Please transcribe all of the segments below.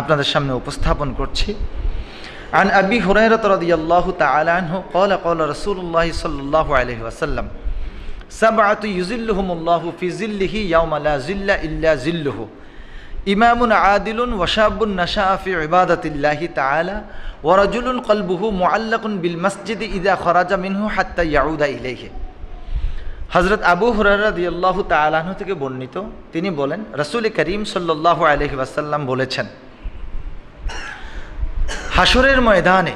আপনাদের সামনে উপস্থাপন করছি। عن أبي هريرة رضي الله تعالى عنه قال قال رسول الله صلى الله عليه وسلم سبعة يظلهم الله في ظله يوم لا ظل إلا ظله إمام عادل وشاب نشأ في عبادة الله تعالى ورجل قلبه معلق بالمسجد إذا خرج منه حتى يعود إليه। হযরত আবু হুরায়রা রাদিয়াল্লাহু তাআলা আনহু থেকে বর্ণিত, তিনি বলেন রাসূল করিম সাল্লাল্লাহু আলাইহি ওয়াসাল্লাম বলেছেন, হাসরের ময়দানে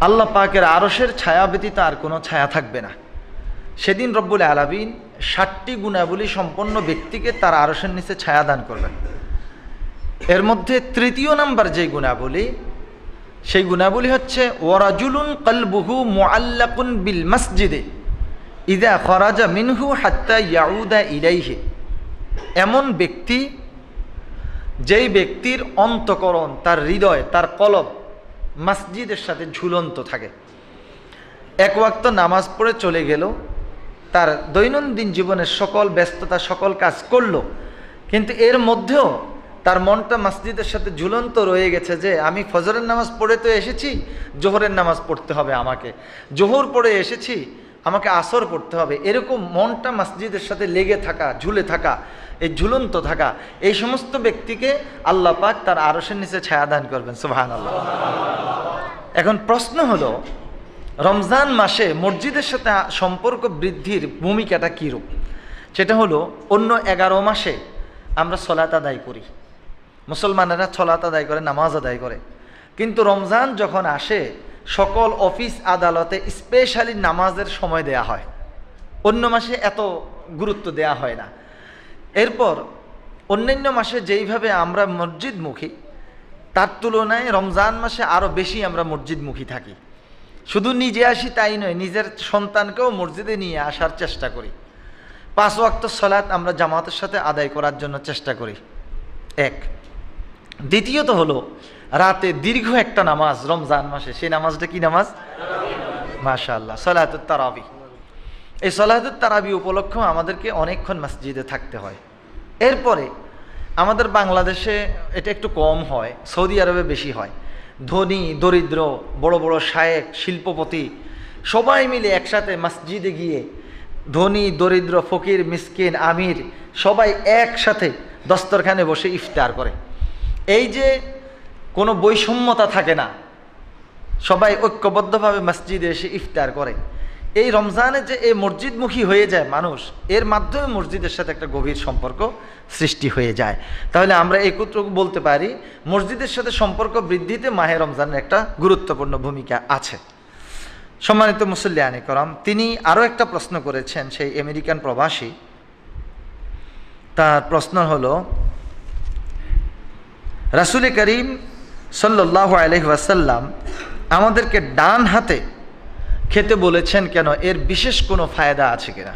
আল্লাহ পাকের আরশের ছায়া ব্যতীত আর কোনো ছায়া থাকবে না। সেদিন রব্বুল আলামিন 60টি গুণাবলী সম্পন্ন ব্যক্তিকে তার আরশের নিচে ছায়া দান করবেন। এর মধ্যে তৃতীয় নাম্বার যে গুণাবলী, সেই গুণাবলী হচ্ছে ওয়ারাজুলুন কলবুহু মুআল্লাকুন বিল মসজিদে ইযা খরাজা মিনহু হাত্তা ইয়াউদা ইলাইহি। এমন ব্যক্তি, যেই ব্যক্তির অন্তঃকরণ, তার হৃদয়, তার কলব মসজিদের সাথে ঝুলন্ত থাকে। এক ওয়াক্ত নামাজ পড়ে চলে গেল, তার দৈনন্দিন জীবনের সকল ব্যস্ততা, সকল কাজ করলো, কিন্তু এর মধ্যেও তার মনটা মসজিদের সাথে ঝুলন্ত রয়ে গেছে যে আমি ফজরের নামাজ পড়ে তো এসেছি, জোহরের নামাজ পড়তে হবে, আমাকে জোহর পড়ে এসেছি, আমাকে আসর পড়তে হবে। এরকম মনটা মসজিদের সাথে লেগে থাকা, ঝুলে থাকা, এই ঝুলন্ত থাকা, এই সমস্ত ব্যক্তিকে আল্লাহ পাক তার আরশের নিচে ছায়া দান করবেন। সুবহানাল্লাহ। এখন প্রশ্ন হলো, রমজান মাসে মসজিদের সাথে সম্পর্ক বৃদ্ধির ভূমিকাটা কীরূপ? সেটা হলো, অন্য 11 মাসে আমরা সলাত আদায় করি, মুসলমানেরা সলাত আদায় করে, নামাজ আদায় করে, কিন্তু রমজান যখন আসে সকল অফিস আদালতে স্পেশালি নামাজের সময় দেয়া হয়, অন্য মাসে এত গুরুত্ব দেয়া হয় না। এরপর অন্যান্য মাসে যেইভাবে আমরা মসজিদমুখী, তার তুলনায় রমজান মাসে আরও বেশি আমরা মসজিদমুখী থাকি। শুধু নিজে আসি তাই নয়, নিজের সন্তানকেও মসজিদে নিয়ে আসার চেষ্টা করি। 5 ওয়াক্ত সালাত আমরা জামাতের সাথে আদায় করার জন্য চেষ্টা করি। এক। দ্বিতীয়ত হলো, রাতে দীর্ঘ একটা নামাজ রমজান মাসে, সেই নামাজটা কি নামাজ? মাশাআল্লাহ, সালাতুত তারাবি। এই সালাতুত তারাবি উপলক্ষে আমাদেরকে অনেকক্ষণ মসজিদে থাকতে হয়। এরপরে আমাদের বাংলাদেশে এটা একটু কম হয়, সৌদি আরবে বেশি হয়। ধনী দরিদ্র, বড় বড় শায়েখ, শিল্পপতি সবাই মিলে একসাথে মসজিদে গিয়ে, ধনী দরিদ্র, ফকির মিসকিন আমির সবাই একসাথে দস্তরখানে বসে ইফতার করে। এই যে কোনো বৈষম্যতা থাকে না, সবাই ঐক্যবদ্ধভাবে মসজিদে এসে ইফতার করে। এই রমজানে যে এই মসজিদমুখী হয়ে যায় মানুষ, এর মাধ্যমে মসজিদের সাথে একটা গভীর সম্পর্ক সৃষ্টি হয়ে যায়। তাহলে আমরা একটুকু বলতে পারি, মসজিদের সাথে সম্পর্ক বৃদ্ধিতে মাহে রমজানের একটা গুরুত্বপূর্ণ ভূমিকা আছে। সম্মানিত মুসল্লিয়ানে করম, তিনি আরও একটা প্রশ্ন করেছেন, সেই আমেরিকান প্রবাসী। তার প্রশ্ন হলো, রাসূল করিম সাল্লাল্লাহু আলাইহি ওয়াসাল্লাম আমাদেরকে ডান হাতে খেতে বলেছেন কেন? এর বিশেষ কোনো ফায়দা আছে কিনা?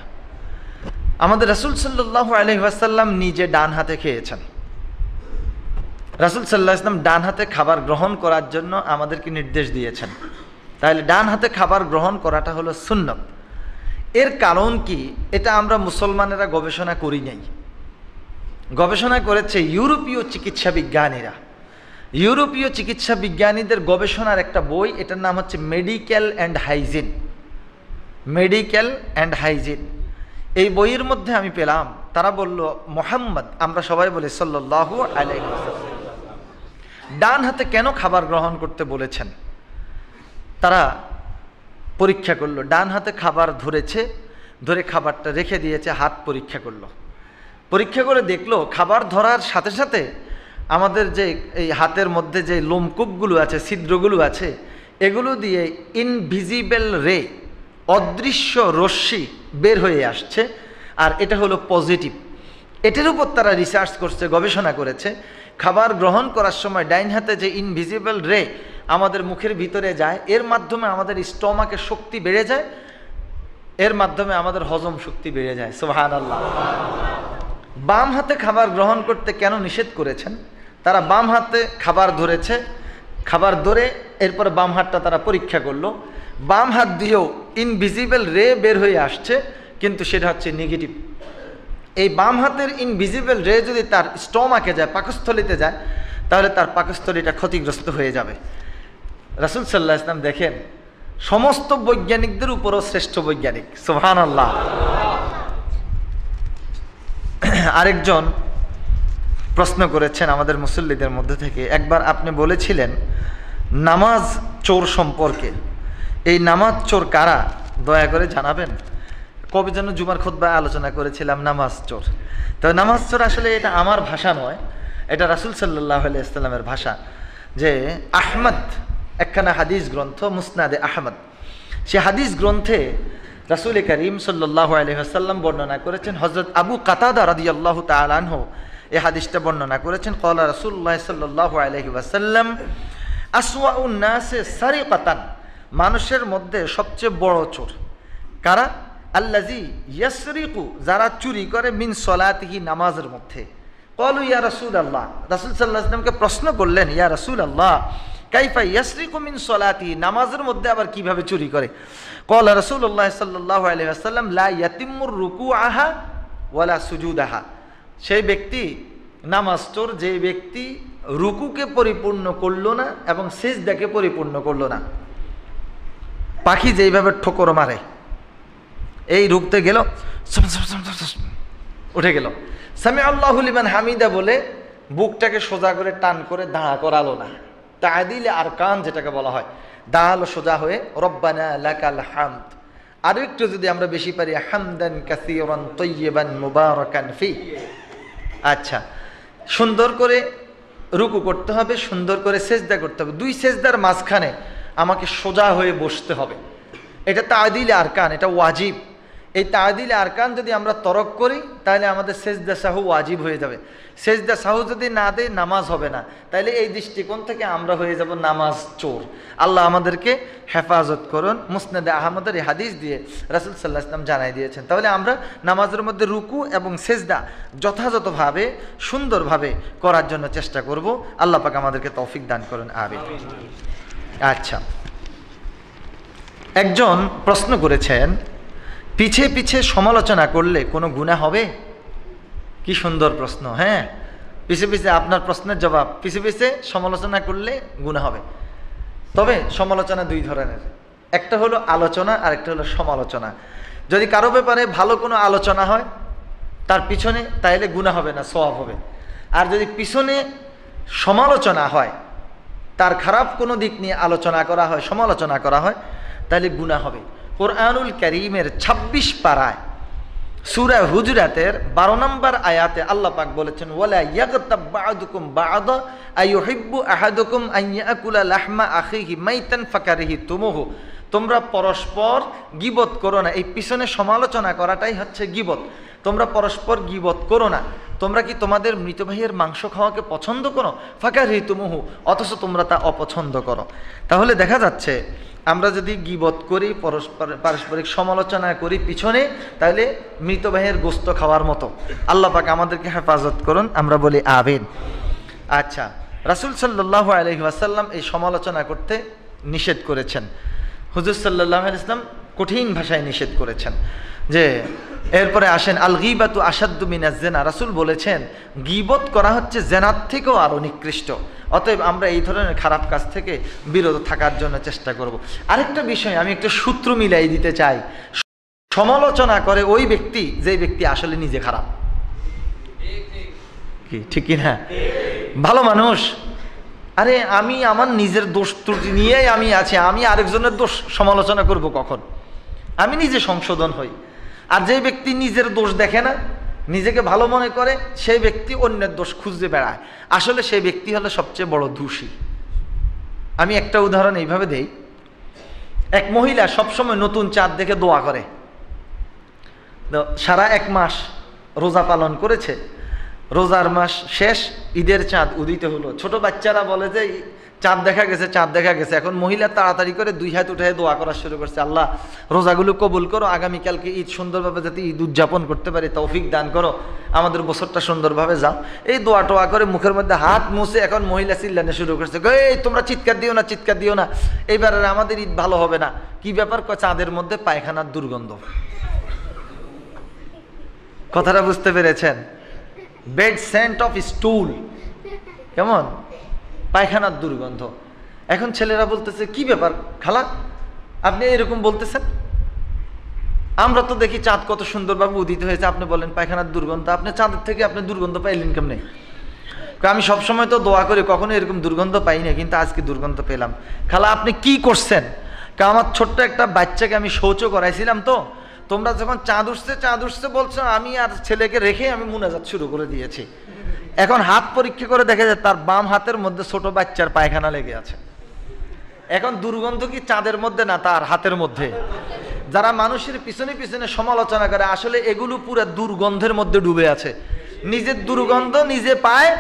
আমাদের রাসূল সাল্লাল্লাহু আলাইহি ওয়াসাল্লাম নিজে ডান হাতে খেয়েছেন। রাসূল সাল্লাল্লাহু আলাইহি ওয়াসাল্লাম ডান হাতে খাবার গ্রহণ করার জন্য আমাদেরকে নির্দেশ দিয়েছেন। তাহলে ডান হাতে খাবার গ্রহণ করাটা হলো সুন্নত। এর কারণ কি? এটা আমরা মুসলমানেরা গবেষণা করি নাই, গবেষণা করেছে ইউরোপীয় চিকিৎসা বিজ্ঞানীরা। ইউরোপীয় চিকিৎসা বিজ্ঞানীদের গবেষণার একটা বই, এটার নাম হচ্ছে medical and hygiene. Medical and hygiene, এই বইয়ের মধ্যে আমি পেলাম, তারা বলল মুহাম্মদ, আমরা সবাই বলি সাল্লাল্লাহু আলাইহি ওয়াসাল্লাম, ডান হাতে কেন খাবার গ্রহণ করতে বলেছেন? তারা পরীক্ষা করলো, ডান হাতে খাবার ধরেছে, ধরে খাবারটা রেখে দিয়েছে, হাত পরীক্ষা করলো। পরীক্ষা করে দেখলো খাবার ধরার সাথে সাথে আমাদের যে এই হাতের মধ্যে যে লোমকূপগুলো আছে, ছিদ্রগুলো আছে, এগুলো দিয়ে ইনভিজিবল রে, অদৃশ্য রশ্মি বের হয়ে আসছে, আর এটা হলো পজিটিভ। এটার উপর তারা রিসার্চ করছে, গবেষণা করেছে। খাবার গ্রহণ করার সময় ডাইন হাতে যে ইনভিজিবল রে আমাদের মুখের ভিতরে যায়, এর মাধ্যমে আমাদের স্টমাকের শক্তি বেড়ে যায়, এর মাধ্যমে আমাদের হজম শক্তি বেড়ে যায়। সুবহানাল্লাহ। বাম হাতে খাবার গ্রহণ করতে কেন নিষেধ করেছেন? তারা বাম হাতে খাবার ধরেছে, খাবার ধরে এরপরে বাম হাতটা তারা পরীক্ষা করলো, বাম হাত দিয়েও ইনভিজিবল রে বের হয়ে আসছে, কিন্তু সেটা হচ্ছে নেগেটিভ। এই বাম হাতের ইনভিজিবল রে যদি তার স্টমাকে যায়, পাকস্থলিতে যায়, তাহলে তার পাকস্থলীটা ক্ষতিগ্রস্ত হয়ে যাবে। রাসূল সাল্লাল্লাহু আলাইহি ওয়াসাল্লাম দেখেন সমস্ত বৈজ্ঞানিকদের উপরও শ্রেষ্ঠ বৈজ্ঞানিক, সুবহানাল্লাহ। আরেকজন প্রশ্ন করেছেন আমাদের মুসল্লিদের মধ্যে থেকে, একবার আপনি বলেছিলেন নামাজ চোর সম্পর্কে, এই নামাজ চোর কারা দয়া করে জানাবেন। কবে যেন জুমার খুতবায় আলোচনা করেছিলাম নামাজ চোর। তো নামাজ চোর আসলে এটা আমার ভাষা নয়, এটা রাসূল সাল্লাল্লাহু আলাইহি ওয়াসাল্লামের ভাষা। যে আহমদ একখানা হাদিস গ্রন্থ মুসনাদে আহমদ, সে হাদিস গ্রন্থে রাসূল করিম সাল্লাল্লাহু আলাইহি ওয়াসাল্লাম বর্ণনা করেছেন, হযরত আবু কাতাদা রাদিয়াল্লাহু তাআলা আনহু এই হাদিসটা বর্ণনা করেছেন। ক্বালা রাসূলুল্লাহ সাল্লাল্লাহু আলাইহি ওয়াসাল্লাম আসওয়াউন নাসে সারিকাতান, মানুষের মধ্যে সবচেয়ে বড় চোর কারা? আল্লাযী ইয়াসরিকু, যারা চুরি করে মিন সলাতিহি, নামাজের মধ্যে। ক্বালু ইয়া রাসূলুল্লাহ, রাসূল সাল্লাল্লাহু আলাইহি ওয়াসাল্লামকে প্রশ্ন করলেন, ইয়া রাসূলুল্লাহ কাইফা ইয়াসরিকু মিন সলাতিহি, নামাজের মধ্যে আবার কিভাবে চুরি করে? ক্বালা রাসূলুল্লাহ সাল্লাল্লাহু আলাইহি ওয়াসাল্লাম লা ইয়াতিম্মুর রুকুআহা ওয়ালা সুজুদাহা, সেই ব্যক্তি নামাজ চোর যে ব্যক্তি রুকুকে পরিপূর্ণ করলো না এবং সিজদাকে পরিপূর্ণ করলো না। পাখি যেইভাবে ঠোকর মারে, এই রুকতে গেল উঠে গেল, সামি আল্লাহু লিমান হামিদা বলে বুকটাকে সোজা করে টান করে দাঁড়া করালো না, তা'দিলে আরকান যেটাকে বলা হয়, দাঁড়ালো সোজা হয়ে রব্বানা লাকাল হামদ। আরো একটু যদি আমরা বেশি পারি হামদান কাসীরান তাইয়্যিবান মুবারাকান ফি। আচ্ছা, সুন্দর করে রুকু করতে হবে, সুন্দর করে সেজদা করতে হবে, দুই সেজদার মাঝখানে আমাকে সোজা হয়ে বসতে হবে। এটা তা'দিলে আরকান, এটা ওয়াজিব। এই তা'দিলে আরকান যদি আমরা তরক করি তাহলে আমাদের সেজদা সাহু ওয়াজিব হয়ে যাবে। সেজদা সাহু যদি না দেয় নামাজ হবে না। তাইলে এই দৃষ্টিকোণ থেকে আমরা হয়ে যাব নামাজ চোর। আল্লাহ আমাদেরকে হেফাজত করুন। মুসনাদে আহমদের এই হাদিস দিয়ে রাসূল সাল্লাল্লাহু আলাইহি ওয়াসাল্লাম জানাই দিয়েছেন। তাহলে আমরা নামাজের মধ্যে রুকু এবং সেজদা যথাযথভাবে সুন্দরভাবে করার জন্য চেষ্টা করব। আল্লাহ পাক আমাদেরকে তৌফিক দান করুন, আমিন। আচ্ছা, একজন প্রশ্ন করেছেন, পিছে পিছে সমালোচনা করলে কোনো গুনাহ হবে? কি সুন্দর প্রশ্ন। হ্যাঁ, পিছে পিছে আপনার প্রশ্নের জবাব, পিছে পিছে সমালোচনা করলে গুনাহ হবে। তবে সমালোচনা দুই ধরনের, একটা হলো আলোচনা আর একটা হলো সমালোচনা। যদি কারো ব্যাপারে ভালো কোনো আলোচনা হয় তার পিছনে, তাইলে গুনাহ হবে না, সওয়াব হবে। আর যদি পিছনে সমালোচনা হয়, তার খারাপ কোনো দিক নিয়ে আলোচনা করা হয়, সমালোচনা করা হয়, তাহলে গুনাহ হবে। কোরআনুল কারীমের ২৬ পারায় সূরা হুজরাতের ১২ নম্বর আয়াতে আল্লাহ পাক বলেছেন, ওয়ালা ইয়াগতাব বা'দুকুম বা'দা আইয়ুহিব্বু আহাদুকুম আন ইয়াকুলা লাহমা আখিহি মাইতান ফাকারিহিতুমুহু, তোমরা পরস্পর গীবত করো না। এই পিছনে সমালোচনা করাটাই হচ্ছে গীবত। তোমরা পরস্পর গীবত করো না। তোমরা কি তোমাদের মৃত ভাইয়ের মাংস খাওয়াকে পছন্দ করো? ফাকারিহিতুমুহু, অথচ তোমরা তা অপছন্দ করো। তাহলে দেখা যাচ্ছে আমরা যদি গীবত করি, পারস্পরিক সমালোচনা করি পিছনে, তাহলে মৃত ভাইয়ের গোস্ত খাওয়ার মতো। আল্লাহ পাক আমাদেরকে হেফাজত করুন, আমরা বলি আমিন। আচ্ছা, রাসূল সাল্লাল্লাহু আলাইহি ওয়াসাল্লাম এই সমালোচনা করতে নিষেধ করেছেন। হুজুর সাল্লাল্লাহু আলাইহি ওয়াসাল্লাম কঠিন ভাষায় নিষেধ করেছেন। যে এরপরে আসেন, আল গীবাতু আশাদ্দু মিনাজ জিনা, রাসূল বলেছেন গীবত করা হচ্ছে জেনার থেকেও আরো নিকৃষ্ট। অতএব আমরা এই ধরনের খারাপ কাজ থেকে বিরত থাকার জন্য চেষ্টা করব। আরেকটা বিষয় আমি একটা সূত্র মিলাই দিতে চাই, সমালোচনা করে ওই ব্যক্তি যে ব্যক্তি আসলে নিজে খারাপ। কি ঠিক কি না? ভালো মানুষ, আরে আমি আমার নিজের দোষ ত্রুটি নিয়েই আমি আছি, আমি আরেকজনের দোষ সমালোচনা করব কখন? আমি নিজে সংশোধন হই। আর যে ব্যক্তি নিজের দোষ দেখে না, নিজেকে ভালো মনে করে, সেই ব্যক্তি অন্যের দোষ খুঁজতে বেড়ায়। আসলে সেই ব্যক্তি হলো সবচেয়ে বড় দোষী। আমি একটা উদাহরণ এইভাবে দেই। এক মহিলা সবসময় নতুন চাঁদ দেখে দোয়া করে। সারা ১ মাস রোজা পালন করেছে, রোজার মাস শেষ, ঈদের চাঁদ উদিত হলো। ছোট বাচ্চারা বলে যে চাঁদ দেখা গেছে, চাঁদ দেখা গেছে। এখন মহিলা তাড়াতাড়ি করে 2 হাত উঠে দোয়া করা শুরু করছে, আল্লাহ রোজাগুলো কবুল করো, আগামীকালকে ঈদ সুন্দরভাবে যাতে ঈদ উদযাপন করতে পারি তৌফিক দান করো, আমাদের বছরটা সুন্দরভাবে যাও। এই দোয়া টোয়া করে মুখের মধ্যে হাত মুছে এখন মহিলা চিল্লানো শুরু করছে, এই তোমরা চিৎকার দিও না, চিৎকার দিও না, এইবার আমাদের ঈদ ভালো হবে না। কি ব্যাপার? চাঁদের মধ্যে পায়খানার দুর্গন্ধ। কথাটা বুঝতে পেরেছেন? বেড সেন্ট অফ স্টুল, কেমন পায়খানার দুর্গন্ধ। এখন ছেলেরা বলতেছে কি ব্যাপার খালা, আপনি এরকম বলতেছেন? আমরা তো দেখি চাঁদ কত সুন্দরভাবে উদিত হয়েছে, আপনি বলেন পায়খানার দুর্গন্ধ। আপনি চাঁদের থেকে আপনি দুর্গন্ধ পাইলেন কেমনে? আমি সবসময় তো দোয়া করি, কখনো এরকম দুর্গন্ধ পাই না, কিন্তু আজকে দুর্গন্ধ পেলাম। খালা আপনি কি করছেন? আমার ছোট্ট একটা বাচ্চাকে আমি শৌচ করাইছিলাম, তো তোমরা যখন চাঁদ উঠছে বলছো, আমি আর ছেলেকে রেখে আমি মুনাজাত শুরু করে দিয়েছি। এখন হাত পরীক্ষা করে দেখা যায় তার বাম হাতের মধ্যে ছোট বাচ্চার পায়খানা লেগে আছে। এখন দুর্গন্ধ কি চাঁদের মধ্যে না তার হাতের মধ্যে? যারা মানুষের পিছনে পিছনে সমালোচনা করে, আসলে এগুলো পুরো দুর্গন্ধের মধ্যে ডুবে আছে। নিজের দুর্গন্ধ নিজে পায়,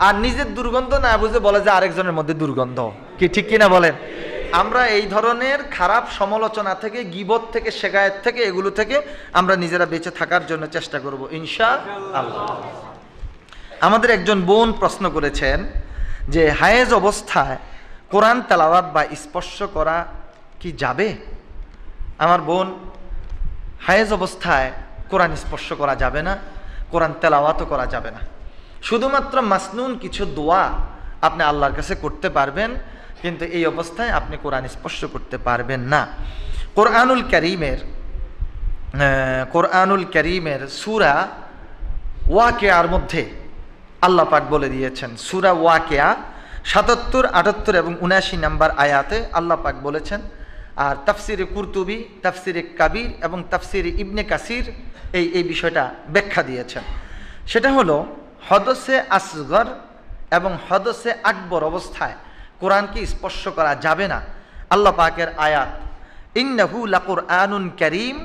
আর নিজের দুর্গন্ধ না বুঝে বলে যে আরেকজনের মধ্যে দুর্গন্ধ। কি ঠিক কিনা বলেন? আমরা এই ধরনের খারাপ সমালোচনা থেকে, গীবত থেকে, শেকায়েত থেকে, এগুলো থেকে আমরা নিজেরা বেঁচে থাকার জন্য চেষ্টা করব ইনশাআল্লাহ। আমাদের একজন বোন প্রশ্ন করেছেন যে হায়েজ অবস্থায় কোরআন তেলাওয়াত বা স্পর্শ করা কি যাবে? আমার বোন, হায়েজ অবস্থায় কোরআন স্পর্শ করা যাবে না, কোরআন তেলাওয়াতও করা যাবে না। শুধুমাত্র মাসনুন কিছু দোয়া আপনি আল্লাহর কাছে করতে পারবেন, কিন্তু এই অবস্থায় আপনি কোরআন স্পর্শ করতে পারবেন না। কোরআনুল কারীমের সূরা ওয়াকিয়ার মধ্যে আল্লাহ পাক বলে দিয়েছেন, সূরা ওয়াকিয়া ৭৭, ৭৮ এবং ৭৯ নম্বর আয়াতে আল্লাহ পাক বলেছেন। আর তাফসিরে কুরতুবি, তাফসিরে কাবির এবং তাফসিরে ইবনে কাসির এই বিষয়টা ব্যাখ্যা দিয়েছেন। সেটা হলো হদসে আসগর এবং হদসে আকবর অবস্থায় কোরআনকে স্পর্শ করা যাবে না। আল্লাহ পাকের আয়াত, ইন্নাহু লাকুরআনুন কারীম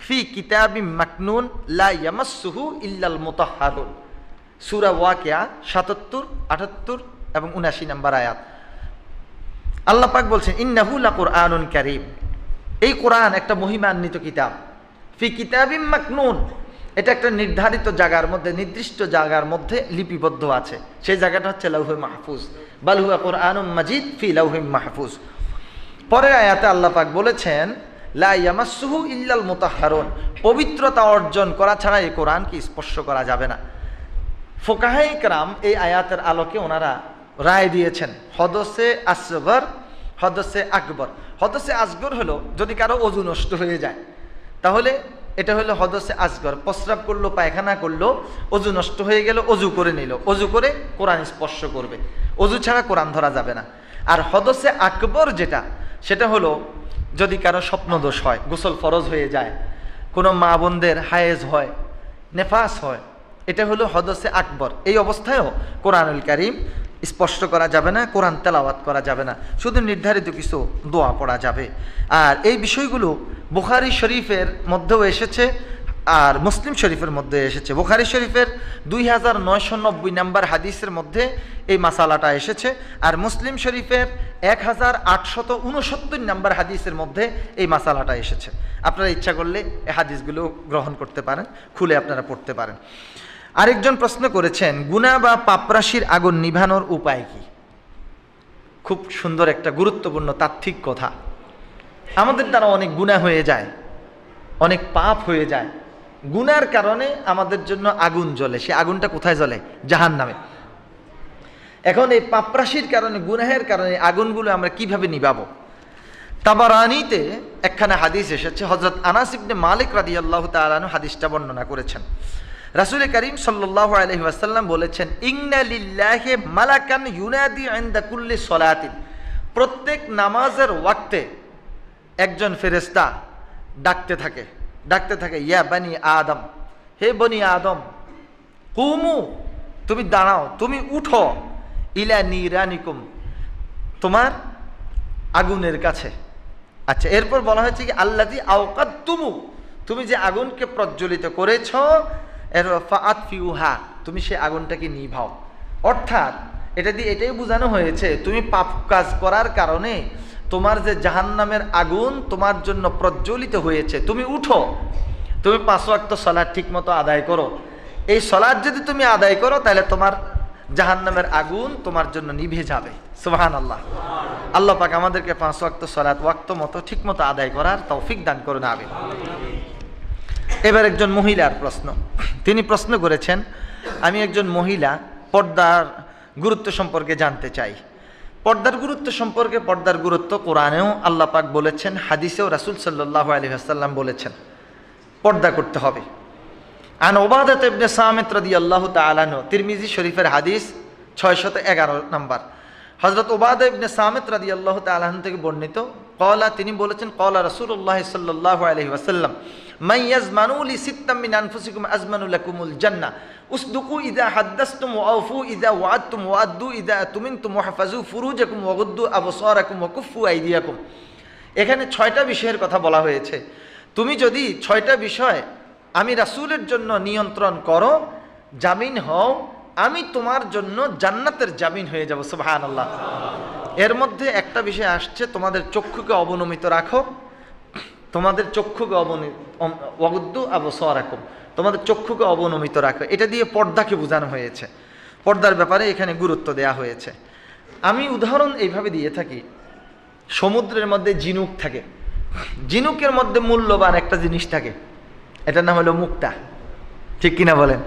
ফি কিতাবিম মাকনুন লা ইয়ামাসসুহু ইল্লাল মুতাহহারুন। সূরা ওয়াকিয়া ৭৭, ৭৮ এবং ৭৯ নম্বর আয়াত। আল্লাহ পাক বলছেন ইন্নাহু লাকুরআনুন কারীম, এই কোরআন একটা মহিমান্বিত কিতাব। ফি কিতাবিম মাকনুন, এটা একটা নির্ধারিত জায়গার মধ্যে, নির্দিষ্ট জায়গার মধ্যে লিপিবদ্ধ আছে। সেই জায়গাটা হচ্ছে লাউহে মাহফুজ, বাল হুয়া কোরআনুম মাজিদ ফি লাউহে মাহফুজ। পরের আয়াতে আল্লাহ পাক বলেছেন লা ইয়ামাসসুহু ইল্লাল মুতাহহারুন, পবিত্রতা অর্জন করা ছাড়া এই কোরআনকে স্পর্শ করা যাবে না। ফুকাহায়ে কেরাম এই আয়াতের আলোকে ওনারা রায় দিয়েছেন হদসে আসগর, হদসে আকবর। হদসে আসগর হলো যদি কারো অজু নষ্ট হয়ে যায়, তাহলে এটা হলো হদসে আসগর। প্রস্রাব করলো, পায়খানা করলো, অজু নষ্ট হয়ে গেল, অজু করে নিল, অজু করে কোরআন স্পর্শ করবে, অজু ছাড়া কোরআন ধরা যাবে না। আর হদসে আকবর যেটা, সেটা হলো যদি কারো স্বপ্নদোষ হয়, গোসল ফরজ হয়ে যায়, কোনো মা বোনদের হায়েজ হয়, নেফাস হয়, এটা হলো হদসে আকবর। এই অবস্থায়ও কোরআনুল কারীম স্পর্শ করা যাবে না, কোরআন তেলাওয়াত করা যাবে না, শুধু নির্ধারিত কিছু দোয়া পড়া যাবে। আর এই বিষয়গুলো বুখারী শরীফের মধ্যেও এসেছে আর মুসলিম শরীফের মধ্যে এসেছে। বুখারী শরীফের 2990 নম্বর হাদিসের মধ্যে এই মাসালাটা এসেছে, আর মুসলিম শরীফের 1869 নম্বর হাদিসের মধ্যে এই মাসালাটা এসেছে। আপনারা ইচ্ছা করলে এই হাদিসগুলো গ্রহণ করতে পারেন, খুলে আপনারা পড়তে পারেন। আরেকজন প্রশ্ন করেছেন গুনাহ বা পাপরাশির আগুন নিভানোর উপায় কি? খুব সুন্দর একটা গুরুত্বপূর্ণ তাত্ত্বিক কথা। আমাদের দ্বারা অনেক গুনাহ হয়ে যায়, অনেক পাপ হয়ে যায়, গুনার কারণে আমাদের জন্য আগুন জ্বলে। সে আগুনটা কোথায় জ্বলে? জাহান্নামে। এখন এই পাপরাশির কারণে, গুনাহের কারণে আগুনগুলো আমরা কিভাবে নিভাবো? তাবারানীতে একখানা হাদিস এসেছে, হযরত আনাস ইবনে মালিক রাদিয়াল্লাহু তাআলা আনহু হাদিসটা বর্ণনা করেছেন। রাসূল করিম সাল্লাল্লাহু আলাইহি ওয়াসাল্লাম বলেছেন ইন্না লিল্লাহি মালাকান ইউনাদি ইনদা কুল্লি সলাতিন, প্রত্যেক নামাজের ওয়াক্তে একজন ফেরেশতা ডাকতে থাকে ইয়া বানি আদম, হে বনি আদম, কুমু, তুমি দাঁড়াও, তুমি উঠো, ইলা নিরানিকুম, তোমার আগুনের কাছে। আচ্ছা, এরপর বলা হয়েছে কি আল্লাযী আওকাদতুমু, তুমি যে আগুনকে প্রজ্বলিত করেছ, এর ফাআতফিউহা, তুমি সে আগুনটাকে নিভাও। অর্থাৎ এটা দিয়ে এটাই বোঝানো হয়েছে তুমি পাপ কাজ করার কারণে তোমার যে জাহান্নামের আগুন তোমার জন্য প্রজ্বলিত হয়েছে, তুমি উঠো, তুমি 5 ওয়াক্ত সালাত ঠিকমতো আদায় করো। এই সালাত যদি তুমি আদায় করো তাহলে তোমার জাহান্নামের আগুন তোমার জন্য নিভে যাবে। সুবহানাল্লাহ। আল্লাহ পাক আমাদেরকে 5 ওয়াক্ত সালাত ওয়াক্ত মতো ঠিকমতো আদায় করার তৌফিক দান করুন, আমিন। এবার একজন মহিলার প্রশ্ন, তিনি প্রশ্ন করেছেন আমি একজন মহিলা, পর্দার গুরুত্ব সম্পর্কে জানতে চাই। পর্দার গুরুত্ব সম্পর্কে, পর্দার গুরুত্ব কোরআনেও আল্লাহ পাক বলেছেন, হাদিসেও রাসূল সাল্লাল্লাহু আলাইহি ওয়াসাল্লাম বলেছেন পর্দা করতে হবে। আন উবাদাহ ইবনে সামিত রাদিয়াল্লাহু তাআলা আনহু, তিরমিজি শরীফের হাদিস 611 নম্বর। হযরত উবাদাহ ইবনে সামিত রাদিয়াল্লাহু তাআলা আনহু থেকে বর্ণিত, ক্বালা, তিনি বলেছেন, ক্বালা রাসূলুল্লাহ সাল্লাল্লাহু আলাইহি ওয়াসাল্লাম, মান ইয়াজমানু লি সিত্তাম মিন আনফুসিকুম আজমানু লাকুমুল জান্নাহ উসদুকু ইযা হাদাসতুম ওয়া আউফু ইযা ওয়া'আদতুম ওয়া আদ্দু ইযা তুমিনতুম ওয়াহফাজু ফুরুজাকুম ওয়া গুদ্দু আবসারাকুম ওয়া কুফু আইদিয়াকুম। এখানে 6টা বিষয়ের কথা বলা হয়েছে। তুমি যদি 6টা বিষয় আমি রাসূলের জন্য নিয়ন্ত্রণ করো, জামিন হও, আমি তোমার জন্য জান্নাতের জামিন হয়ে যাব। সুবহানাল্লাহ। এর মধ্যে একটা বিষয় আসছে, তোমাদের চক্ষুকে অবনমিত রাখো, তোমাদের চক্ষুকে ওয়াগুদ্দু আবসারাকুম, তোমাদের চক্ষুকে অবনমিত রাখো। এটা দিয়ে পর্দাকে বোঝানো হয়েছে, পর্দার ব্যাপারে এখানে গুরুত্ব দেয়া হয়েছে। আমি উদাহরণ এইভাবে দিয়ে থাকি, সমুদ্রের মধ্যে ঝিনুক থাকে, ঝিনুকের মধ্যে মূল্যবান একটা জিনিস থাকে, এটার নাম হলো মুক্তা। ঠিক কিনা বলেন?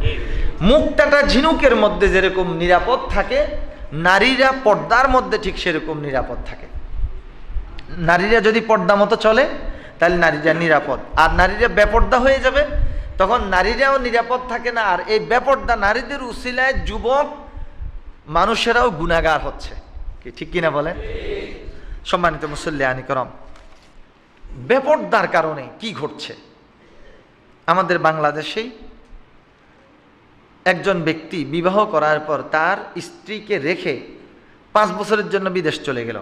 মুক্তাটা ঝিনুকের মধ্যে যেরকম নিরাপদ থাকে, নারীরা পর্দার মধ্যে ঠিক সেরকম নিরাপদ থাকে। নারীরা যদি পর্দা মতো চলে তাহলে নারীরা নিরাপদ, আর নারীরা বেপর্দা হয়ে যাবে তখন নারীরাও নিরাপদ থাকে না। আর এই বেপর্দা নারীদের উসিলায় যুবক মানুষেরাও গুনাহগার হচ্ছে। কি ঠিক কিনা বলেন? সম্মানিত মুসল্লিয়ানি করম, বেপর্দার কারণে কি ঘটছে? আমাদের বাংলাদেশেই একজন ব্যক্তি বিবাহ করার পর তার স্ত্রীকে রেখে 5 বছরের জন্য বিদেশ চলে গেল।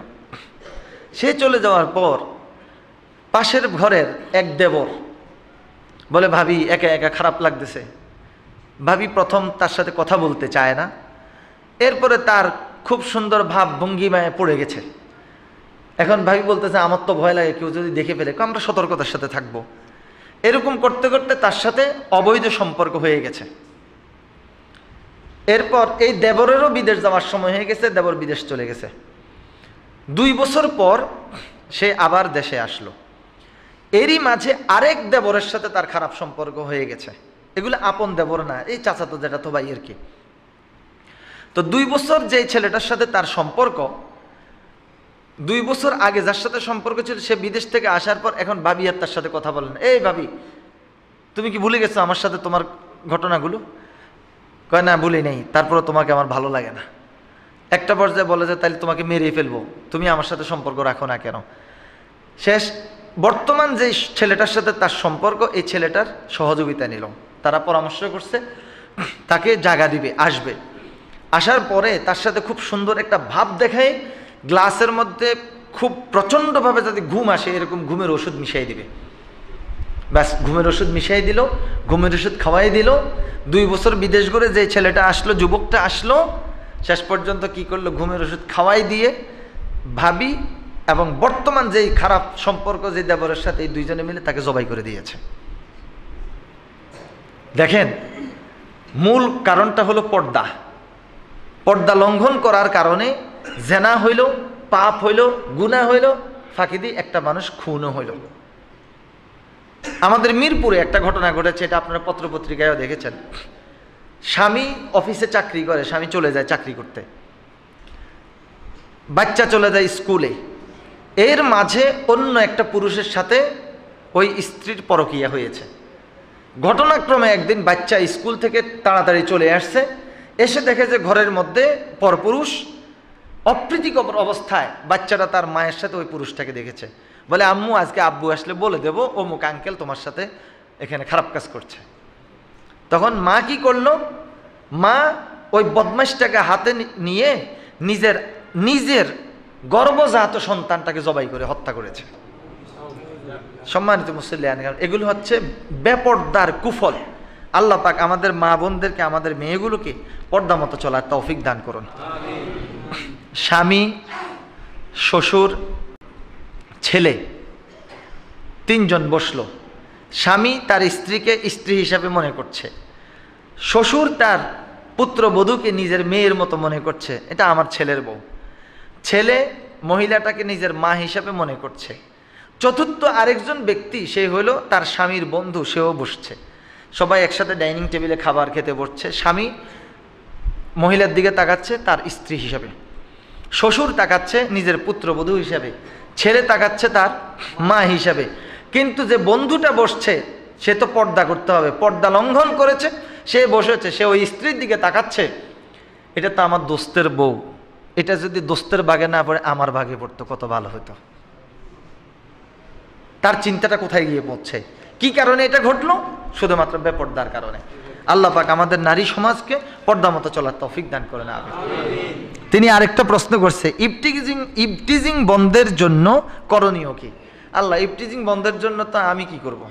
সে চলে যাওয়ার পর পাশের ঘরের এক দেবর বলে, ভাবি একা একা খারাপ লাগতেছে। ভাবি প্রথম তার সাথে কথা বলতে চায় না, এরপরে তার খুব সুন্দর ভাব ভঙ্গিমায় পড়ে গেছে। এখন ভাবি বলতেছে, আমার তো ভয় লাগে কেউ যদি দেখে ফেলে, আমরা সতর্কতার সাথে থাকবো। এরকম করতে করতে তার সাথে অবৈধ সম্পর্ক হয়ে গেছে। এরপর এই দেবরেরও বিদেশ যাওয়ার সময় হয়ে গেছে, দেবর বিদেশ চলে গেছে। 2 বছর পর সে আবার দেশে আসলো। এরই মাঝে আরেক দেবরের সাথে তার খারাপ সম্পর্ক হয়ে গেছে। এগুলো আপন দেবর না, এই চাচাতো জ্যাঠাতো ভাই আর কি। তো 2 বছর যে ছেলেটার সাথে তার সম্পর্ক, 2 বছর আগে যার সাথে সম্পর্ক ছিল সে বিদেশ থেকে আসার পর এখন ভাবি আর তার সাথে কথা বলেন, এই ভাবি তুমি কি ভুলে গেছো আমার সাথে তোমার ঘটনাগুলো? কয় না, ভুলি নেই, তারপরে তোমাকে আমার ভালো লাগে না। একটা পর্যায়ে বলে যে তাহলে তোমাকে মেরে ফেলবো, তুমি আমার সাথে সম্পর্ক রাখো না কেন? শেষ বর্তমান যে ছেলেটার সাথে তার সম্পর্ক, এই ছেলেটার সহযোগিতা নিল, তারা পরামর্শ করছে তাকে জায়গা দিবে, আসবে। আসার পরে তার সাথে খুব সুন্দর একটা ভাব দেখায়, গ্লাসের মধ্যে খুব প্রচণ্ডভাবে যাতে ঘুম আসে এরকম ঘুমের ওষুধ মিশাই দিবে। ব্যাস, ঘুমের ওষুধ মিশাই দিল, ঘুমের ওষুধ খাওয়াই দিল। 2 বছর বিদেশ করে যে ছেলেটা আসলো, যুবকটা আসলো, শেষ পর্যন্ত কি করলো, ঘুমের ওষুধ খাওয়াই দিয়ে ভাবি এবং বর্তমান যেই খারাপ সম্পর্ক যে দেবরের সাথে, এই 2 জনে মিলে তাকে জবাই করে দিয়েছে। দেখেন, মূল কারণটা হলো পর্দা। পর্দা লঙ্ঘন করার কারণে জেনা হইল, পাপ হইল, গুনাহ হইল, ফাঁকি দিয়ে একটা মানুষ খুনও হইল। আমাদের মিরপুরে একটা ঘটনা ঘটেছে, এটা আপনারা পত্রপত্রিকায়ও দেখেছেন। স্বামী অফিসে চাকরি করে, স্বামী চলে যায় চাকরি করতে, বাচ্চা চলে যায় স্কুলে। এর মাঝে অন্য একটা পুরুষের সাথে ওই স্ত্রীর পরকীয়া হয়েছে। ঘটনাক্রমে একদিন বাচ্চা স্কুল থেকে তাড়াতাড়ি চলে আসছে, এসে দেখে যে ঘরের মধ্যে পরপুরুষ অপ্রীতিকর অবস্থায় বাচ্চাটা তার মায়ের সাথে ওই পুরুষটাকে দেখেছে। বলে, আম্মু আজকে আব্বু আসলে বলে দেবো অমুক আঙ্কেল তোমার সাথে এখানে খারাপ কাজ করছে। তখন মা কি করলো, মা ওই বদমাশটাকে হাতে নিয়ে নিজের গর্ভজাত সন্তানটাকে জবাই করে হত্যা করেছে। সম্মানিত মুসল্লিয়ান, এগুলো হচ্ছে বেপর্দার কুফল। আল্লাহ পাক আমাদের মা বোনদেরকে, আমাদের মেয়েগুলোকে পর্দা মতো চলার তৌফিক দান করুন। স্বামী, শ্বশুর, ছেলে, 3 জন বসলো। স্বামী তার স্ত্রীকে স্ত্রী হিসাবে মনে করছে, শ্বশুর তার পুত্রবধূকে নিজের মেয়ের মতো মনে করছে, এটা আমার ছেলের বউ। ছেলে মহিলাটাকে নিজের মা হিসাবে মনে করছে। চতুর্থ আরেকজন ব্যক্তি, সে হলো তার স্বামীর বন্ধু, সেও বসছে। সবাই একসাথে ডাইনিং টেবিলে খাবার খেতে বসছে। স্বামী মহিলার দিকে তাকাচ্ছে তার স্ত্রী হিসাবে। শ্বশুর তাকাচ্ছে নিজের পুত্রবধূ হিসাবে, ছেলে তাকাচ্ছে তার মা হিসাবে, কিন্তু যে বন্ধুটা বসছে সে তো পর্দা করতে হবে, পর্দা লঙ্ঘন করেছে, সে বসেছে, সে ওই স্ত্রীর দিকে তাকাচ্ছে, এটা তো আমার দোস্তের বউ, এটা যদি দোস্তের ভাগে না পড়ে আমার ভাগে পড়তো কত ভালো হতো। তার চিন্তাটা কোথায় গিয়ে পৌঁছে? কি কারণে এটা ঘটলো? শুধুমাত্র বেপর্দার কারণে। আল্লাহ পাক আমাদের নারী সমাজকে পর্দা মতো চলার তৌফিক দান করেন, আমিন। তিনি আরেকটা প্রশ্ন করছে, ইফটিজিং বন্ধের জন্য করণীয় কি? আল্লাহ, ইফটিজিং বন্ধের জন্য তো আমি কি করব?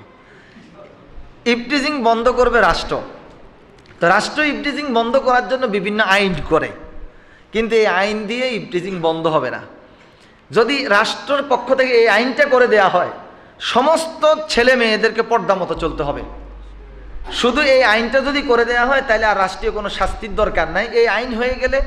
ইফটিজিং বন্ধ করবে রাষ্ট্র, তো রাষ্ট্র ইফটিজিং বন্ধ করার জন্য বিভিন্ন আইন করে, কিন্তু এই আইন দিয়ে ইফটিজিং বন্ধ হবে না। যদি রাষ্ট্রের পক্ষ থেকে এই আইনটা করে দেয়া হয়, সমস্ত ছেলে মেয়েদেরকে পর্দা মতো চলতে হবে, শুধু এই আইনটা যদি করে দেয়া হয় তাহলে আর রাষ্ট্রীয় কোনো শাস্তির দরকার নাই। এই আইন হয়ে গেলে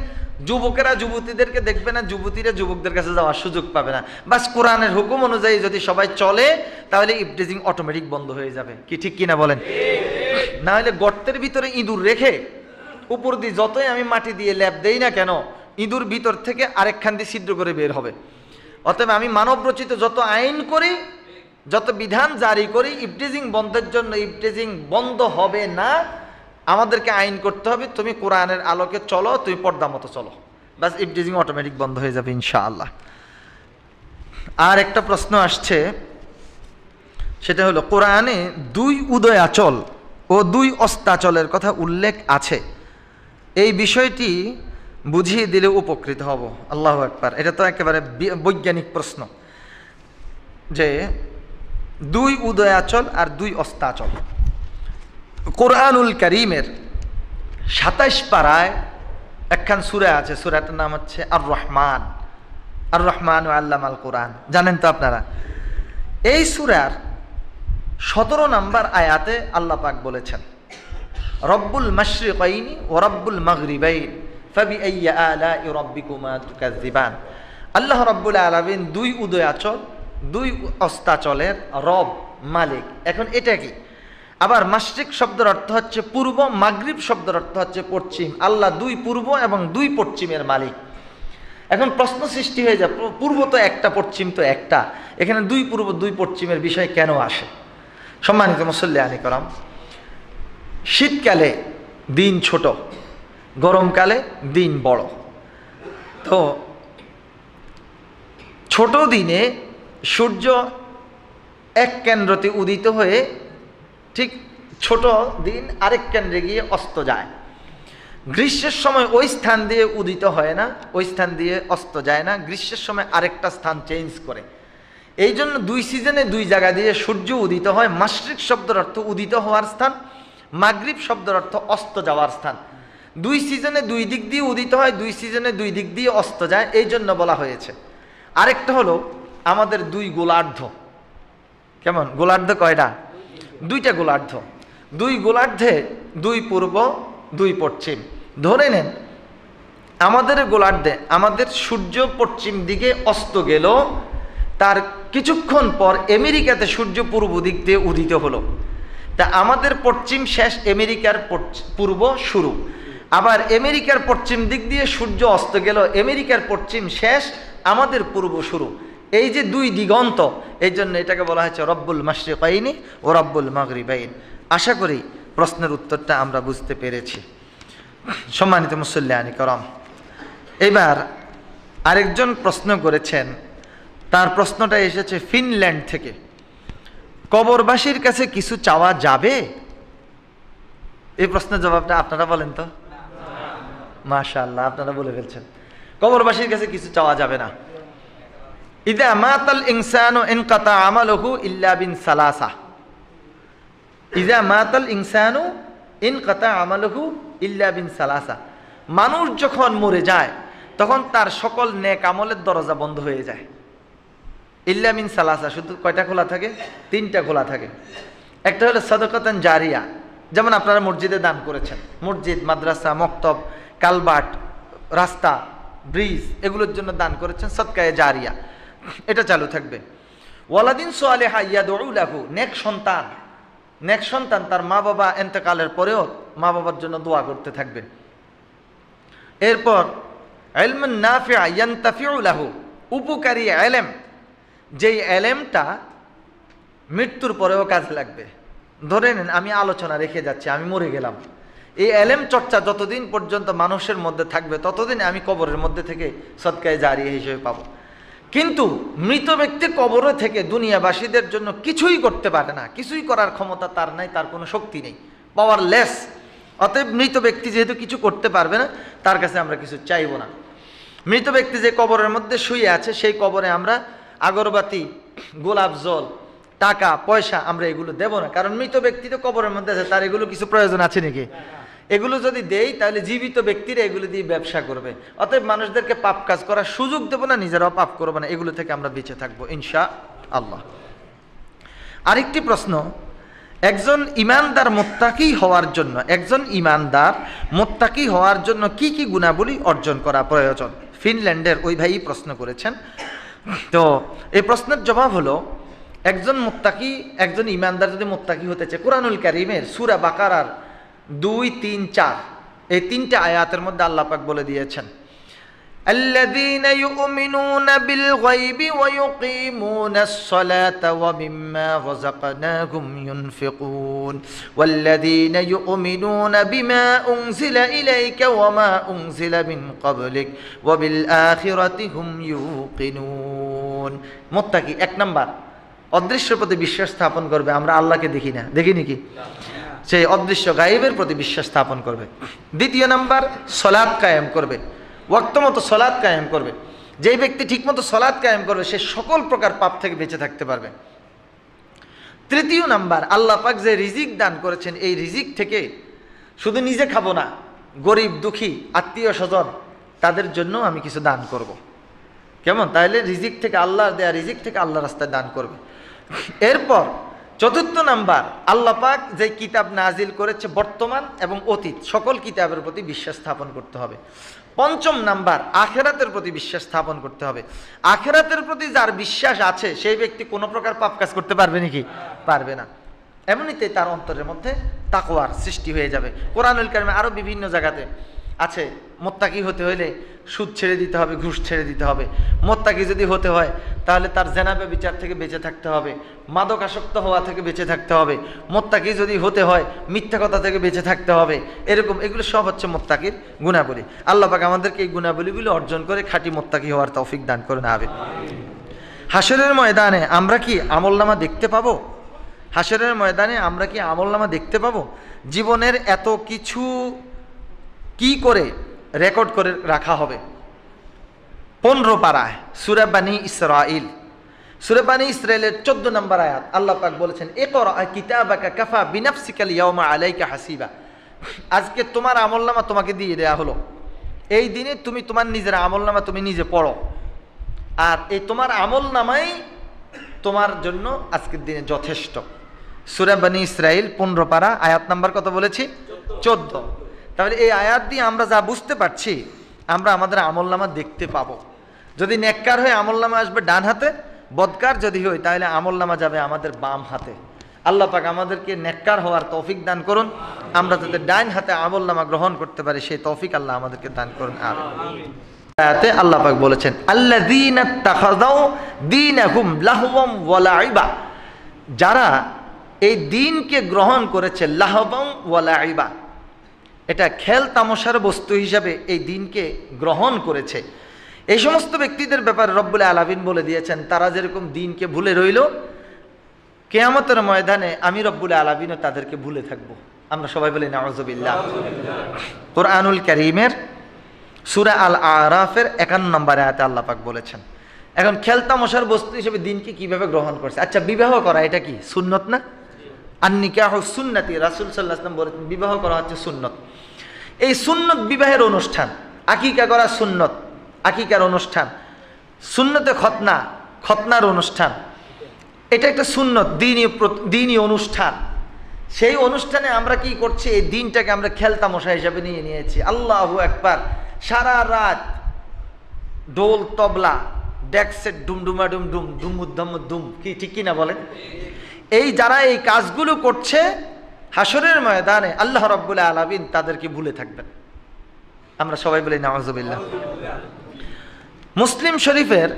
যুবকেরা যুবতীদেরকে দেখবে না, যুবতীরা যুবকদের কাছে যাওয়ার সুযোগ পাবে না। বাস কোরআনের হুকুম অনুযায়ী যদি সবাই চলে তাহলে ইফটিজিং অটোমেটিক বন্ধ হয়ে যাবে। কি ঠিক কিনা বলেন? না হলে গর্তের ভিতরে ইঁদুর রেখে উপর দিয়ে যতই আমি মাটি দিয়ে ল্যাপ দেই না কেন, ইঁদুর ভিতর থেকে আরেকখান দিয়ে ছিদ্র করে বের হবে। অতএব আমি মানব রচিত যত আইন করি, যত বিধান জারি করি, ইফটিজিং বন্ধের জন্য ইফটিজিং বন্ধ হবে না। আমাদেরকে আইন করতে হবে, তুমি কোরআনের আলোকে চলো, তুমি পর্দা মতো চলো, বাস ইফটিজিং অটোমেটিক বন্ধ হয়ে যাবে ইনশাআল্লাহ। আর একটা প্রশ্ন আসছে, সেটা হলো কোরআনে 2 উদয়াচল ও 2 অস্তাচলের কথা উল্লেখ আছে, এই বিষয়টি বুঝিয়ে দিলে উপকৃত হব। আল্লাহু আকবার। এটা তো একেবারে বৈজ্ঞানিক প্রশ্ন যে 2 উদয়াচল আর 2 অস্তাচল। কোরআনুল কারীমের 27 পারায় একখান সূরা আছে, সূরাটার নাম হচ্ছে আর রহমান। আর রহমান ও আল্লামাল কোরআন, জানেন তো আপনারা। এই সূরার 17 নম্বর আয়াতে আল্লাহ পাক বলেছেন, রব্বুল মাশরিকাইনি ওয়া রব্বুল মাগরিবাইন ফাবিআইয়ি আলাই রাব্বিকুমা তুকাজ্জিবান। আল্লাহ রাব্বুল আলামিন 2 উদয়াচল 2 অস্তাচলের রব, মালিক। এখন এটা কি? আবার মাশরিক শব্দের অর্থ হচ্ছে পূর্ব, মাগরিব শব্দের অর্থ হচ্ছে পশ্চিম। আল্লাহ 2 পূর্ব এবং 2 পশ্চিমের মালিক। এখন প্রশ্ন সৃষ্টি হয়ে যায়, পূর্ব তো একটা, পশ্চিম তো একটা, এখানে 2 পূর্ব 2 পশ্চিমের বিষয় কেন আসে? সম্মানিত মুসল্লিয়ানি করম, শীতকালে দিন ছোট, গরমকালে দিন বড়। তো ছোট দিনে সূর্য এক কেন্দ্রতে উদিত হয়ে ঠিক ছোট দিন আরেক কেন্দ্রে গিয়ে অস্ত যায়। গ্রীষ্মের সময় ওই স্থান দিয়ে উদিত হয় না, ওই স্থান দিয়ে অস্ত যায় না, গ্রীষ্মের সময় আরেকটা স্থান চেঞ্জ করে। এই জন্য 2 সিজনে 2 জায়গা দিয়ে সূর্য উদিত হয়। মাশরিক শব্দের অর্থ উদিত হওয়ার স্থান, মাগরিব শব্দের অর্থ অস্ত যাওয়ার স্থান। 2 সিজনে 2 দিক দিয়ে উদিত হয়, 2 সিজনে 2 দিক দিয়ে অস্ত যায়, এই জন্য বলা হয়েছে। আরেকটা হলো আমাদের 2 গোলার্ধ। কেমন? গোলার্ধ কয়টা? 2টা গোলার্ধ। 2 গোলার্ধে 2 পূর্ব 2 পশ্চিম। ধরে নেন আমাদের গোলার্ধে আমাদের সূর্য পশ্চিম দিকে অস্ত গেল, তার কিছুক্ষণ পর আমেরিকাতে সূর্য পূর্ব দিক দিয়ে উদিত হলো। তা আমাদের পশ্চিম শেষ, আমেরিকার পূর্ব শুরু। আবার আমেরিকার পশ্চিম দিক দিয়ে সূর্য অস্ত গেল, আমেরিকার পশ্চিম শেষ, আমাদের পূর্ব শুরু। এই যে 2 দিগন্ত, এই জন্য এটাকে বলা হয়েছে রব্বুল মাশরিকাইনি ও রব্বুল মাগরিবাইন। আশা করি প্রশ্নের উত্তরটা আমরা বুঝতে পেরেছি। সম্মানিত মুসল্লিয়ানি করম, এবার আরেকজন প্রশ্ন করেছেন, তার প্রশ্নটা এসেছে ফিনল্যান্ড থেকে। কবরবাসীর কাছে কিছু চাওয়া যাবে? এই প্রশ্নের জবাবটা আপনারা বলেন তো। মাশাআল্লাহ, আপনারা বলে ফেলছেন। কবরবাসীর কাছে কিছু চাওয়া যাবে না। ইদা মাতাল ইনসানু ইনকাতা আমালুহু ইল্লা বিন সালাসা। ইদা মাতাল ইনসানু ইনকাতা আমালুহু ইল্লা বিন সালাসা। মানুষ যখন মরে যায় তখন তার সকল নেক আমলের দরজা বন্ধ হয়ে যায়। ইল্লা মিন সালাসা, শুধু কয়টা খোলা থাকে? 3টা খোলা থাকে। একটা হলো সাদাকাতান জারিয়া, যেমন আপনারা মসজিদে দান করেছেন, মসজিদ, মাদ্রাসা, মক্তব, কালবাট, রাস্তা, ব্রিজ, এগুলোর জন্য দান করেছেন, সদকায়ে জারিয়া, এটা চালু থাকবে। ওয়ালাদিন সালেহা ইয়াদউ লাহু, নেক সন্তান, নেক সন্তান তার মা বাবা ইন্তেকালের পরেও মা বাবার জন্য দোয়া করতে থাকবে। এরপর ইলমুন নাফিআ ইয়ানতাফিউ লাহু, উপকারী ইলম, যেই ইলমটা মৃত্যুর পরেও কাজে লাগবে। ধরে নেন আমি আলোচনা রেখে যাচ্ছি, আমি মরে গেলাম, এই ইলম চর্চা যতদিন পর্যন্ত মানুষের মধ্যে থাকবে ততদিন আমি কবরের মধ্যে থেকে সদকায়ে জারিয়া হিসেবে পাবো। কিন্তু মৃত ব্যক্তি কবরে থেকে দুনিয়াবাসীদের জন্য কিছুই করতে পারে না, কিছুই করার ক্ষমতা তার নাই, তার কোনো শক্তি নেই, পাওয়ারলেস। অতএব মৃত ব্যক্তি যেহেতু কিছু করতে পারবে না, তার কাছে আমরা কিছু চাইব না। মৃত ব্যক্তি যে কবরের মধ্যে শুয়ে আছে, সেই কবরে আমরা আগরবাতি, গোলাপ জল, টাকা পয়সা আমরা এগুলো দেব না, কারণ মৃত ব্যক্তি তো কবরের মধ্যে আছে, তার এগুলো কিছু প্রয়োজন আছে নাকি? এগুলো যদি দেই তাহলে জীবিত ব্যক্তিরা এগুলো দিয়ে ব্যবসা করবে। অতএব মানুষদেরকে পাপ কাজ করার সুযোগ দেব না, নিজেরাও পাপ করবো না, এগুলো থেকে আমরা বেঁচে থাকবো ইনশাআল্লাহ। আরেকটি প্রশ্ন, একজন ইমানদার মুত্তাকি হওয়ার জন্য, একজন ইমানদার মুত্তাকি হওয়ার জন্য কি কি গুণাবলী অর্জন করা প্রয়োজন? ফিনল্যান্ডের ওই ভাই প্রশ্ন করেছেন। তো এই প্রশ্নের জবাব হলো, একজন মুত্তাকি, একজন ইমানদার যদি মুত্তাকি হতে চায়, কুরআনুল কারীমের সূরা বাকারার 2, 3, 4 এই তিনটা আয়াতের মধ্যে আল্লাহ পাক বলে দিয়েছেন, আল্লাযীনা ইউমিনুনা বিল গায়বি ওয়া ইউকিমুনাস সালাতা ওয়া মিম্মা রাযাকনাহুম ইউনফিকুন ওয়াল্লাযীনা ইউমিনুনা বিমা উনজিলা ইলাইকা ওয়া মা উনজিলা মিন ক্বাবলিক ওয়া বিল আখিরাতি হুম ইউকিনুন। মুত্তাকি এক নাম্বার অদৃশ্যের প্রতি বিশ্বাস স্থাপন করবে। আমরা আল্লাহকে দেখি না, দেখি নাকি? সেই অদৃশ্য গায়েবের প্রতি বিশ্বাস স্থাপন করবে। দ্বিতীয় নাম্বার, সলাৎ কায়েম করবে, ওয়াক্ত মতো সলাৎ কায়েম করবে। যেই ব্যক্তি ঠিকমতো সলাৎ কায়েম করবে সে সকল প্রকার পাপ থেকে বেঁচে থাকতে পারবে। তৃতীয় নাম্বার, আল্লাহ পাক যে রিজিক দান করেছেন, এই রিজিক থেকে শুধু নিজে খাবো না, গরিব দুঃখী আত্মীয় স্বজন তাদের জন্য আমি কিছু দান করব। কেমন? তাহলে রিজিক থেকে, আল্লাহর দেয়া রিজিক থেকে আল্লাহ রাস্তায় দান করবে। এরপর চতুর্থ নাম্বার, আল্লাহ পাক যে কিতাব নাজিল করেছে বর্তমান এবং অতীত সকল কিতাবের প্রতি বিশ্বাস স্থাপন করতে হবে। পঞ্চম নাম্বার, আখিরাতের প্রতি বিশ্বাস স্থাপন করতে হবে। আখিরাতের প্রতি যার বিশ্বাস আছে সেই ব্যক্তি কোনো প্রকার পাপ কাজ করতে পারবে নাকি? পারবে না। এমনিতে তার অন্তরের মধ্যে তাকওয়ার সৃষ্টি হয়ে যাবে। কোরআনুল কারীমে আরও বিভিন্ন জায়গাতে আছে, মুত্তাকি হতে হলে সুদ ছেড়ে দিতে হবে, ঘুষ ছেড়ে দিতে হবে। মুত্তাকি যদি হতে হয় তাহলে তার জেনাবে বিচার থেকে বেঁচে থাকতে হবে, মাদকাসক্ত হওয়া থেকে বেঁচে থাকতে হবে। মুত্তাকি যদি হতে হয় মিথ্যা কথা থেকে বেঁচে থাকতে হবে। এরকম এগুলো সব হচ্ছে মুত্তাকির গুণাবলী। আল্লাহ পাক আমাদেরকে এই গুণাবলীগুলো অর্জন করে খাঁটি মুত্তাকি হওয়ার তৌফিক দান করে না। হাশরের ময়দানে আমরা কি আমলনামা দেখতে পাবো? হাশরের ময়দানে আমরা কি আমলনামা দেখতে পাবো? জীবনের এত কিছু কি করে রেকর্ড করে রাখা হবে? 15 পারায় সূরা বানী ইসরাঈল, সূরা বানী ইসরাঈলের 14 নম্বর আয়াত আল্লাহ পাক বলেছেন, ইকরা কিতাবাকা কাফা বিনাফসিকাল ইয়াওমা আলাইকা হাসিবা। আজকে তোমার আমলনামা তোমাকে দিয়ে দেয়া হলো। এই দিনে তুমি তোমার নিজের আমলনামা তুমি নিজে পড়ো, আর এই তোমার আমলনামাই তোমার জন্য আজকের দিনে যথেষ্ট। সূরা বানী ইসরাঈল 15 পারা, আয়াত নাম্বার কত বলেছি? 14। তাহলে এই আয়াত দিয়ে আমরা যা বুঝতে পারছি, আমরা আমাদের আমলনামা দেখতে পাবো। যদি নেককার হয়ে আমলনামা আসবে ডান হাতে, বদকার যদি হয় তাহলে আমলনামা যাবে আমাদের বাম হাতে। আল্লাহ পাক আমাদেরকে নেককার হওয়ার তৌফিক দান করুন, আমরা যাতে ডান হাতে আমলনামা গ্রহণ করতে পারি সেই তৌফিক আল্লাহ আমাদেরকে দান করুন। আমিন। আয়াতে আল্লাহ পাক বলেছেন, আল্লাযীনা ইত্তাখাযাউ দীনাহুম লাহওয়াম ওয়া লাইবা, যারা এই দ্বীনকে গ্রহণ করেছে লাহওয়াম ওয়া লাইবা, এটা খেল তামাশার বস্তু হিসাবে এই দ্বীনকে গ্রহণ করেছে, এই সমস্ত ব্যক্তিদের ব্যাপারে রব্বুল আলামিন বলে দিয়েছেন তারা যেরকম দ্বীনকে ভুলে রইল, কিয়ামতের ময়দানে আমি রব্বুল আলামিনও তাদেরকে ভুলে থাকবো। আমরা সবাই বলি নাউযুবিল্লাহ। কোরআনুল কারীমের সূরা আল আরাফের 51 নম্বর আয়াতে আল্লাহ পাক বলেছেন। এখন খেল তামাশার বস্তু হিসেবে দ্বীনকে কিভাবে গ্রহণ করছে? আচ্ছা, বিবাহ করা এটা কি সুন্নত না? আন-নিকাহু সুন্নতি, রাসূল সাল্লাল্লাহু আলাইহি ওয়াসাল্লাম বলেছেন বিবাহ করা হচ্ছে সুন্নত। এই সুন্নত বিবাহের অনুষ্ঠান, আকিকা করা সুন্নত, আকিকার অনুষ্ঠান, সুন্নতে খতনা, খতনার অনুষ্ঠান, এটা একটা সুন্নত, দ্বীনি অনুষ্ঠান। সেই অনুষ্ঠানে আমরা কি করছি? এই দিনটাকে আমরা খেলতামশা হিসাবে নিয়ে নিয়েছি। আল্লাহু আকবার, সারা রাত ডোল তবলা ডেকসেট ডুমডুমা ডুমডুম দুমুদ্দম দুম, কি ঠিক কিনা বলেন? এই যারা এই কাজগুলো করছে হাশরের ময়দানে আল্লাহ রাব্বুল আলামিন তাদেরকে ভুলে থাকবেন। আমরা সবাই বলি নাউজুবিল্লাহ। মুসলিম শরীফের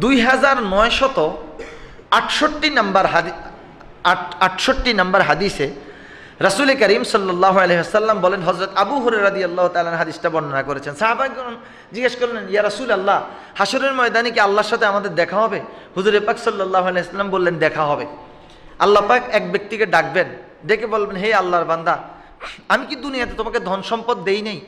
2968 নম্বর হাদিসে রাসূল করিম সাল্লাল্লাহু আলাইহি ওয়াসাল্লাম বলেন, হযরত আবু হুরায়রা রাদিয়াল্লাহু তাআলা হাদিসটা বর্ণনা করেছেন। সাহাবাগণ জিজ্ঞেস করলেন, ইয়া রাসূলুল্লাহ, হাসরের ময়দানে কি আল্লাহর সাথে আমাদের দেখা হবে? হুজুর পাক সাল্লাল্লাহু আলাইহি ওয়াসাল্লাম বললেন, দেখা হবে। আল্লাহ পাক এক ব্যক্তিকে ডাকবেন, ডেকে বলবেন, হে আল্লাহর বান্দা, আমি কি দুনিয়াতে তোমাকে ধন সম্পদ দেই নাই,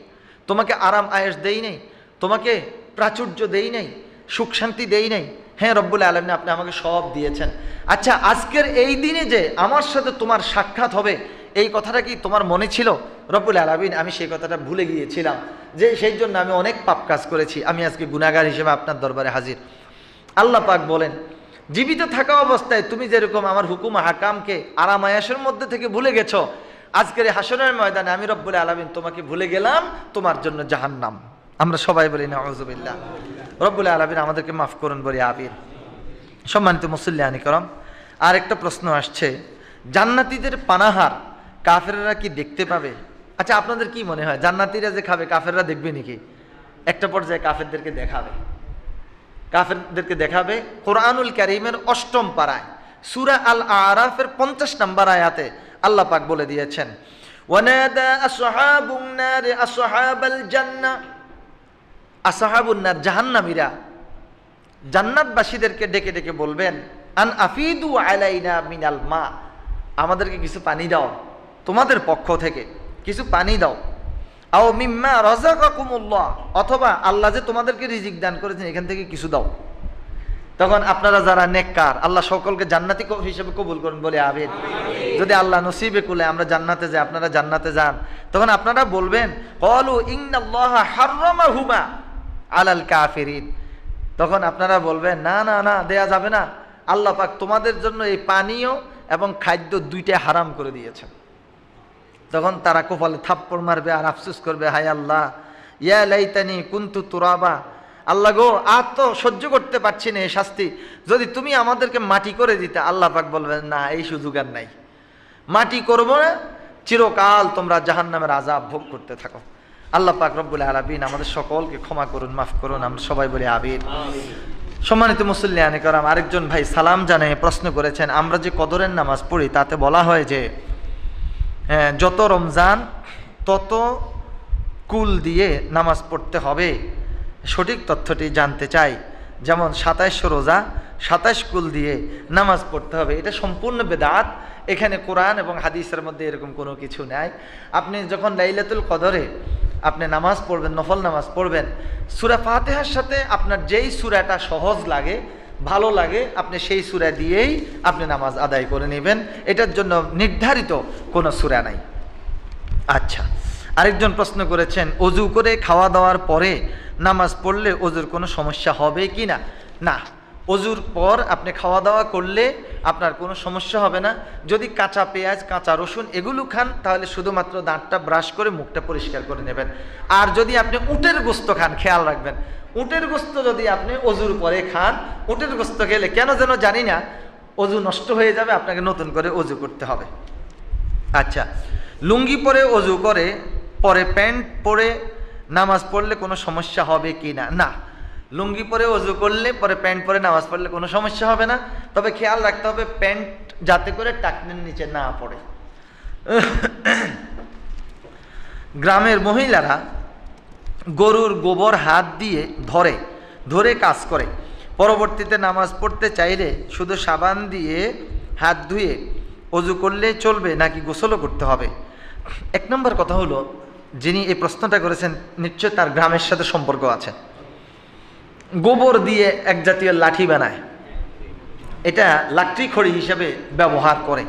তোমাকে আরাম আয়েশ দেই নাই, তোমাকে প্রাচুর্য দেই নাই, সুখ শান্তি দেই নাই? হ্যাঁ রব্বুল আলামিন, আপনি আমাকে সব দিয়েছেন। আচ্ছা, আজকের এই দিনে যে আমার সাথে তোমার সাক্ষাৎ হবে, এই কথাটা কি তোমার মনে ছিল? রব্বুল আলামিন, আমি সেই কথাটা ভুলে গিয়েছিলাম, যে সেই জন্য আমি অনেক পাপ কাজ করেছি, আমি আজকে গুনাহগার হিসেবে আপনার দরবারে হাজির। আল্লাহ পাক বলেন, জীবিত থাকা অবস্থায় তুমি যেরকম আমার হুকুম হাকামকে আরাম আয়েশের মধ্যে থেকে ভুলে গেছো, আজকের হাসরের ময়দানে আমি রব্বুল আলামিন তোমাকে ভুলে গেলাম, তোমার জন্য জাহান্নাম। আমরা সবাই বলি নাউজুবিল্লাহ। রব্বুল আলামিন আমাদেরকে মাফ করুন বলি আমিন। সম্মানিত মুসল্লিয়ানি করম, আর একটা প্রশ্ন আসছে, জান্নাতীদের পানাহার কাফেররা কি দেখতে পাবে? আচ্ছা, আপনাদের কি মনে হয়, জান্নাতীরা যে খাবে কাফেররা দেখবে নাকি? একটা পর্যায়ে কাফেরদেরকে দেখাবে। কোরআনুল কারীমের 8ম পারায় সূরা আল আরাফের 50 নম্বর আয়াতে আল্লাহ পাক বলে দিয়েছেন, ওয়ানাদা আসহাবুন নার আসহাবাল জান্নাহ, আসহাবুন নার জাহান্নামীরা জান্নাতবাসীদেরকে ডেকে ডেকে বলবেন, আন আফিদু আলাইনা মিনাল মা, আমাদেরকে কিছু পানি দাও, তোমাদের পক্ষ থেকে কিছু পানি দাও। আও মিম্মা রাযাকাকুমুল্লাহ, অথবা আল্লাহ যে তোমাদেরকে রিজিক দান করেছেন এখান থেকে কিছু দাও। তখন আপনারা যারা নেককার, আল্লাহ সকলকে জান্নাতি হিসেবে কবুল করুন বলে আমিন। যদি আল্লাহ নসিবে কুলে আমরা জান্নাতে যাই, আপনারা জান্নাতে যান, তখন আপনারা বলবেন, ক্বালু ইন্নাল্লাহা হাররামাহুমা আলাল কাফিরিন, তখন আপনারা বলবেন, না না না, দেয়া যাবে না, আল্লাহ পাক তোমাদের জন্য এই পানীয় এবং খাদ্য দুইটা হারাম করে দিয়েছেন। তখন তারা কপালে থাপ্পড় মারবে আর আফসোস করবে, হায় আল্লাহ, ইয়া লাইতানি কুনতু তুরাবা, আল্লাহ গো, আর তো সহ্য করতে পারছি না এই শাস্তি, যদি তুমি আমাদেরকে মাটি করে দিতে। আল্লাহ পাক বলবেন, না, এই সুযোগ আর নাই, মাটি করব না, চিরকাল তোমরা জাহান্নামের আযাব ভোগ করতে থাকো। আল্লাহ পাক রব্বুল আলামিন আমাদের সকলকে ক্ষমা করুন, মাফ করুন, আমরা সবাই বলি আমিন। সম্মানিত মুসল্লিয়ানে কেরাম, আরেকজন ভাই সালাম জানিয়ে প্রশ্ন করেছেন, আমরা যে কদরের নামাজ পড়ি তাতে বলা হয় যে যত রমজান তত কুল দিয়ে নামাজ পড়তে হবে, সঠিক তথ্যটি জানতে চাই। যেমন 27 রোজা 27 কুল দিয়ে নামাজ পড়তে হবে, এটা সম্পূর্ণ বেদাত। এখানে কোরআন এবং হাদিসের মধ্যে এরকম কোনো কিছু নাই। আপনি যখন লাইলাতুল কদরে আপনি নামাজ পড়বেন, নফল নামাজ পড়বেন, সূরা ফাতিহার সাথে আপনার যেই সূরাটা সহজ লাগে, ভালো লাগে, আপনি সেই সূরা দিয়েই আপনি নামাজ আদায় করে নেবেন, এটার জন্য নির্ধারিত কোনো সূরা নাই। আচ্ছা, আরেকজন প্রশ্ন করেছেন, অজু করে খাওয়া দাওয়ার পরে নামাজ পড়লে অজুর কোনো সমস্যা হবে কি না? না, অজুর পর আপনি খাওয়া দাওয়া করলে আপনার কোনো সমস্যা হবে না। যদি কাঁচা পেঁয়াজ, কাঁচা রসুন এগুলো খান, তাহলে শুধুমাত্র দাঁতটা ব্রাশ করে মুখটা পরিষ্কার করে নেবেন। আর যদি আপনি উটের গোস্ত খান, খেয়াল রাখবেন, উটের গোস্ত যদি আপনি অজুর পরে খান, উটের গোস্ত খেলে কেন যেন জানি না অজু নষ্ট হয়ে যাবে, আপনাকে নতুন করে অজু করতে হবে। আচ্ছা, লুঙ্গি পরে অজু করে পরে প্যান্ট পরে নামাজ পড়লে কোনো সমস্যা হবে কি না? না, লুঙ্গি পরে অজু করলে পরে প্যান্ট পরে নামাজ পড়লে কোনো সমস্যা হবে না। তবে খেয়াল রাখতে হবে প্যান্ট যাতে করে টাকনির নিচে না পড়ে। গ্রামের মহিলারা গরুর গোবর হাত দিয়ে ধরে কাজ করে, পরবর্তীতে নামাজ পড়তে চাইলে শুধু সাবান দিয়ে হাত ধুয়ে অজু করলে চলবে নাকি গোসলও করতে হবে? 1 নম্বর কথা হলো, যিনি এই প্রশ্নটা করেছেন নিশ্চয় তার গ্রামের সাথে সম্পর্ক আছে। গোবর দিয়ে এক জাতীয় লাঠি বানায়, এটা লাকড়ি খড়ি হিসেবে ব্যবহার করে,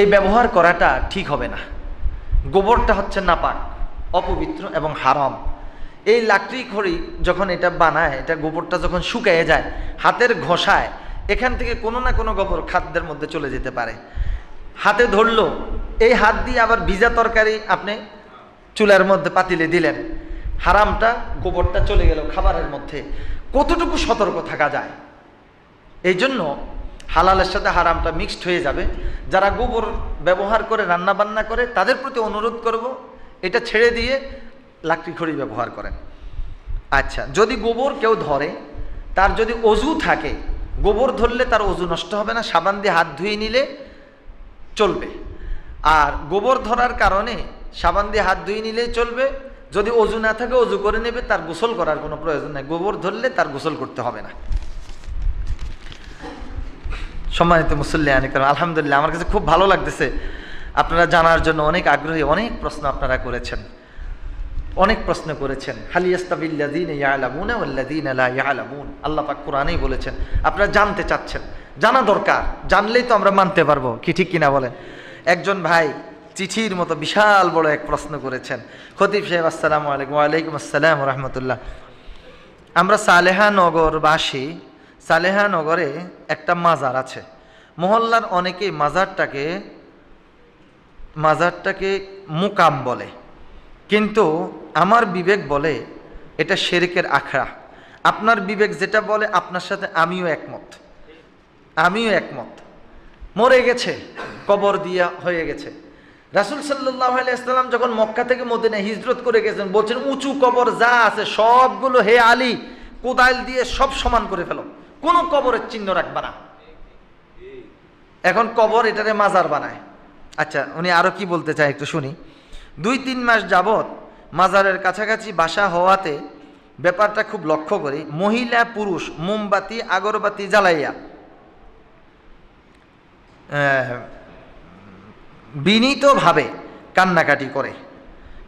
এই ব্যবহার করাটা ঠিক হবে না। গোবরটা হচ্ছে নাপাক, অপবিত্র এবং হারাম। এই লাকড়ি খড়ি যখন এটা বানায়, এটা গোবরটা যখন শুকিয়ে যায়, হাতের ঘষায় এখান থেকে কোনো না কোনো গোবর খাদ্যের মধ্যে চলে যেতে পারে। হাতে ধরলো, এই হাত দিয়ে আবার ভিজা তরকারি আপনি চুলার মধ্যে পাতিলে দিলেন, হারামটা গোবরটা চলে গেল খাবারের মধ্যে। কতটুকু সতর্ক থাকা যায়? এই জন্য হালালের সাথে হারামটা মিক্সড হয়ে যাবে। যারা গোবর ব্যবহার করে রান্না বান্না করে তাদের প্রতি অনুরোধ করব, এটা ছেড়ে দিয়ে লাকড়ি খড়ি ব্যবহার করেন। আচ্ছা, যদি গোবর কেউ ধরে, তার যদি অজু থাকে, গোবর ধরলে তার অজু নষ্ট হবে না, সাবান দিয়ে হাত ধুয়ে নিলে চলবে। আর গোবর ধরার কারণে সাবান দিয়ে হাত ধুয়ে নিলেই চলবে। যদি অজু না থাকে অজু করে নেবে, তার গোসল করার কোনো প্রয়োজন নেই। গোবর ধরলে তার গোসল করতে হবে না। সম্মানিত মুসল্লিয়ান কারণ আলহামদুলিল্লাহ, আমার কাছে খুব ভালো লাগতেছে। আপনারা জানার জন্য অনেক আগ্রহী, অনেক প্রশ্ন আপনারা করেছেন, অনেক প্রশ্ন করেছেন। হাল ইয়াস্তাবিল্লাযীনা ইয়ালামুনা ওয়াল্লাযীনা লা ইয়ালামুন, আল্লাহ পাক কোরআনেই বলেছেন। আপনারা জানতে চাচ্ছেন, জানা দরকার, জানলেই তো আমরা মানতে পারবো, কি ঠিক কিনা বলেন? একজন ভাই চিঠির মতো বিশাল বড় এক প্রশ্ন করেছেন। খতিব সাহেব আসসালামু আলাইকুম। ওয়ালাইকুম আসসালাম ওয়া রাহমাতুল্লাহ। আমরা সালেহানগরবাসী, সালেহানগরে একটা মাজার আছে। মহল্লার অনেকেই মাজারটাকে মুকাম বলে, কিন্তু আমার বিবেক বলে এটা শিরকের আখড়া। আপনার বিবেক যেটা বলে, আপনার সাথে আমিও একমত। মরে গেছে, কবর দিয়া হয়ে গেছে। রাসূল সাল্লাল্লাহু আলাইহি ওয়াসাল্লাম যখন মক্কা থেকে মদিনায় হিজরত করে গেছেন, বলছেন উঁচু কবর যা আছে সবগুলো হে আলী কোদাল দিয়ে সব সমান করে ফেলো, কোনো কবরের চিহ্ন রাখবা না। এখন কবর এটারে মাজার বানায়। আচ্ছা, উনি আরো কি বলতে চায় একটু শুনি। 2-3 মাস যাবত মাজারের কাছাকাছি বাসা হওয়াতে ব্যাপারটা খুব লক্ষ্য করি। মহিলা পুরুষ মোমবাতি আগরবাতি জ্বালাইয়া বিনীতভাবে কান্নাকাটি করে।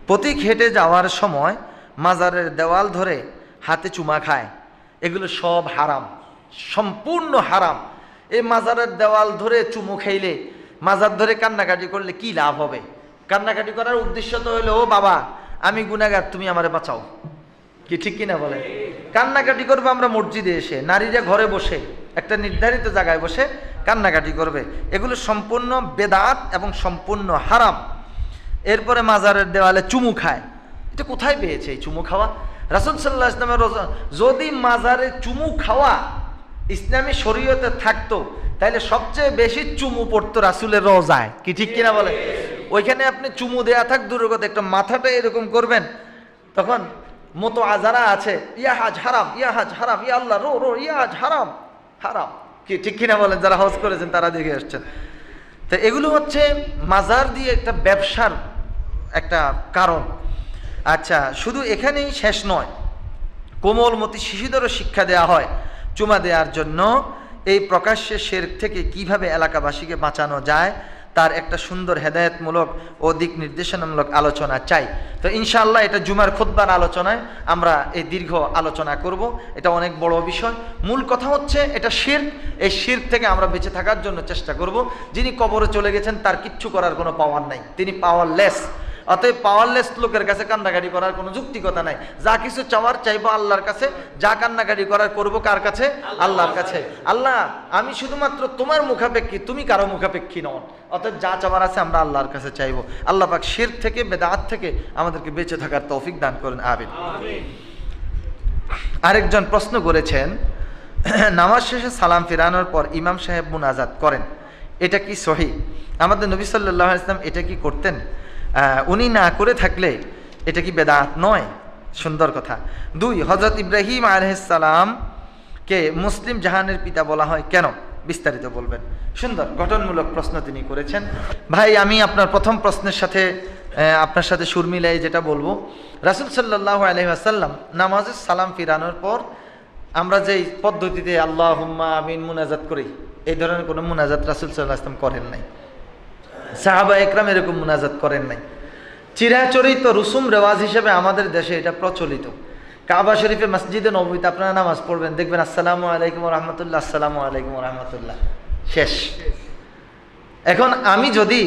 প্রতীক হেঁটে যাওয়ার সময় মাজারের দেওয়াল ধরে হাতে চুমা খায়। এগুলো সব হারাম, সম্পূর্ণ হারাম। এই মাজারের দেওয়াল ধরে চুমু খাইলে, মাজার ধরে কান্নাকাটি করলে কি লাভ হবে? কান্নাকাটি করার উদ্দেশ্য তো হইলো, ও বাবা আমি গুনাহগার, তুমি আমারে বাঁচাও, কি ঠিক কিনা বলে? কান্নাকাটি করবে আমরা মসজিদে এসে, নারীরা ঘরে বসে একটা নির্ধারিত জায়গায় বসে কান্নাকাটি করবে। এগুলো সম্পূর্ণ বেদাত এবং সম্পূর্ণ হারাম। এরপরে মাজারের দেওয়ালে চুমু খায়। এটা কোথায় পেয়েছে এই চুমু খাওয়া? রাসূল সাল্লাল্লাহু আলাইহি ওয়াসাল্লামের যদি মাজারে চুমু খাওয়া ইসলামী শরীয়তে থাকতো, তাহলে সবচেয়ে বেশি চুমু পড়তো রাসূলের রওজায়, কি ঠিক কিনা বলে? ওইখানে আপনি চুমু দেয়া থাক দূরের কথা, একটা মাথাটা এরকম করবেন, তখন মতো আজারা আছে, ইয়া হাজ হারাম, ইয়া হাজ হারাম, ইয়া আল্লাহ রো রো, ইয়া হাজ হারাম হারাম, কি ঠিক কিনা বলেন? যারা হজ করেছেন তারা দেখে আসছেন। তো এগুলো হচ্ছে মাজার দিয়ে একটা ব্যবসার একটা কারণ। আচ্ছা, শুধু এখানেই শেষ নয়, কোমলমতি শিশুদেরও শিক্ষা দেওয়া হয় চুমা দেওয়ার জন্য। এই প্রকাশ্যে শিরক থেকে কিভাবে এলাকাবাসীকে বাঁচানো যায় তার একটা সুন্দর হেদায়েতমূলক ও দিক নির্দেশনামূলক আলোচনা চাই। তো ইনশাআল্লাহ এটা জুমার খুতবার আলোচনায় আমরা এই দীর্ঘ আলোচনা করব। এটা অনেক বড় বিষয়। মূল কথা হচ্ছে এটা শিরক। এই শিরক থেকে আমরা বেঁচে থাকার জন্য চেষ্টা করব। যিনি কবরে চলে গেছেন তার কিচ্ছু করার কোনো পাওয়ার নাই, তিনি পাওয়ারলেস। অতএব পাওয়ারলেস লোকের কাছে কান্নাকাটি করার কোনো যুক্তিকতা নাই। যা কিছু চাওয়ার চাইবো আল্লাহর কাছে, যা কান্নাকাটি করার করবো কার কাছে? আল্লাহর কাছে। আল্লাহ আমি শুধুমাত্র তোমার মুখাপেক্ষী, তুমি কারো মুখাপেক্ষী নন। অতএব যা চাওয়ার আছে আমরা আল্লাহর কাছে চাইবো। আল্লাহ পাক শিরক থেকে, বেদাত থেকে আমাদেরকে বেঁচে থাকার তৌফিক দান করেন, আমিন। আরেকজন প্রশ্ন করেছেন, নামাজ শেষে সালাম ফিরানোর পর ইমাম সাহেব মুনাজাত করেন, এটা কি সহি? আমাদের নবী সাল্লাল্লাহু আলাইহি ওয়াসাল্লাম এটা কি করতেন? উনি না করে থাকলে এটা কি বেদাত নয়? সুন্দর কথা। 2, হযরত ইব্রাহিম আলাইহিস সালামকে মুসলিম জাহানের পিতা বলা হয় কেন? বিস্তারিত বলবেন। সুন্দর গঠনমূলক প্রশ্ন তিনি করেছেন। ভাই, আমি আপনার প্রথম প্রশ্নের সাথে আপনার সাথে সুর মিলাই যেটা বলবো, রাসূল সাল্লাল্লাহু আলাইহি ওয়াসাল্লাম নামাজের সালাম ফিরানোর পর আমরা যেই পদ্ধতিতে আল্লাহুম্মা আমিন মুনাজাত করি, এই ধরনের কোনো মুনাজাত রাসূল সাল্লাল্লাহু আলাইহি ওয়াসাল্লাম করেন নাই। সাহাবা একরাম এরকম মুনাজাত করেন নাই। চিরাচরিত রুসুম রেওয়াজ হিসেবে আমাদের দেশে এটা প্রচলিত। কাবা শরীফে মসজিদে নববীতে আপনারা নামাজ পড়বেন, দেখবেন আসসালামু আলাইকুম ওয়া রাহমাতুল্লাহ, আসসালামু আলাইকুম ওয়া রাহমাতুল্লাহ, শেষ। এখন আমি যদি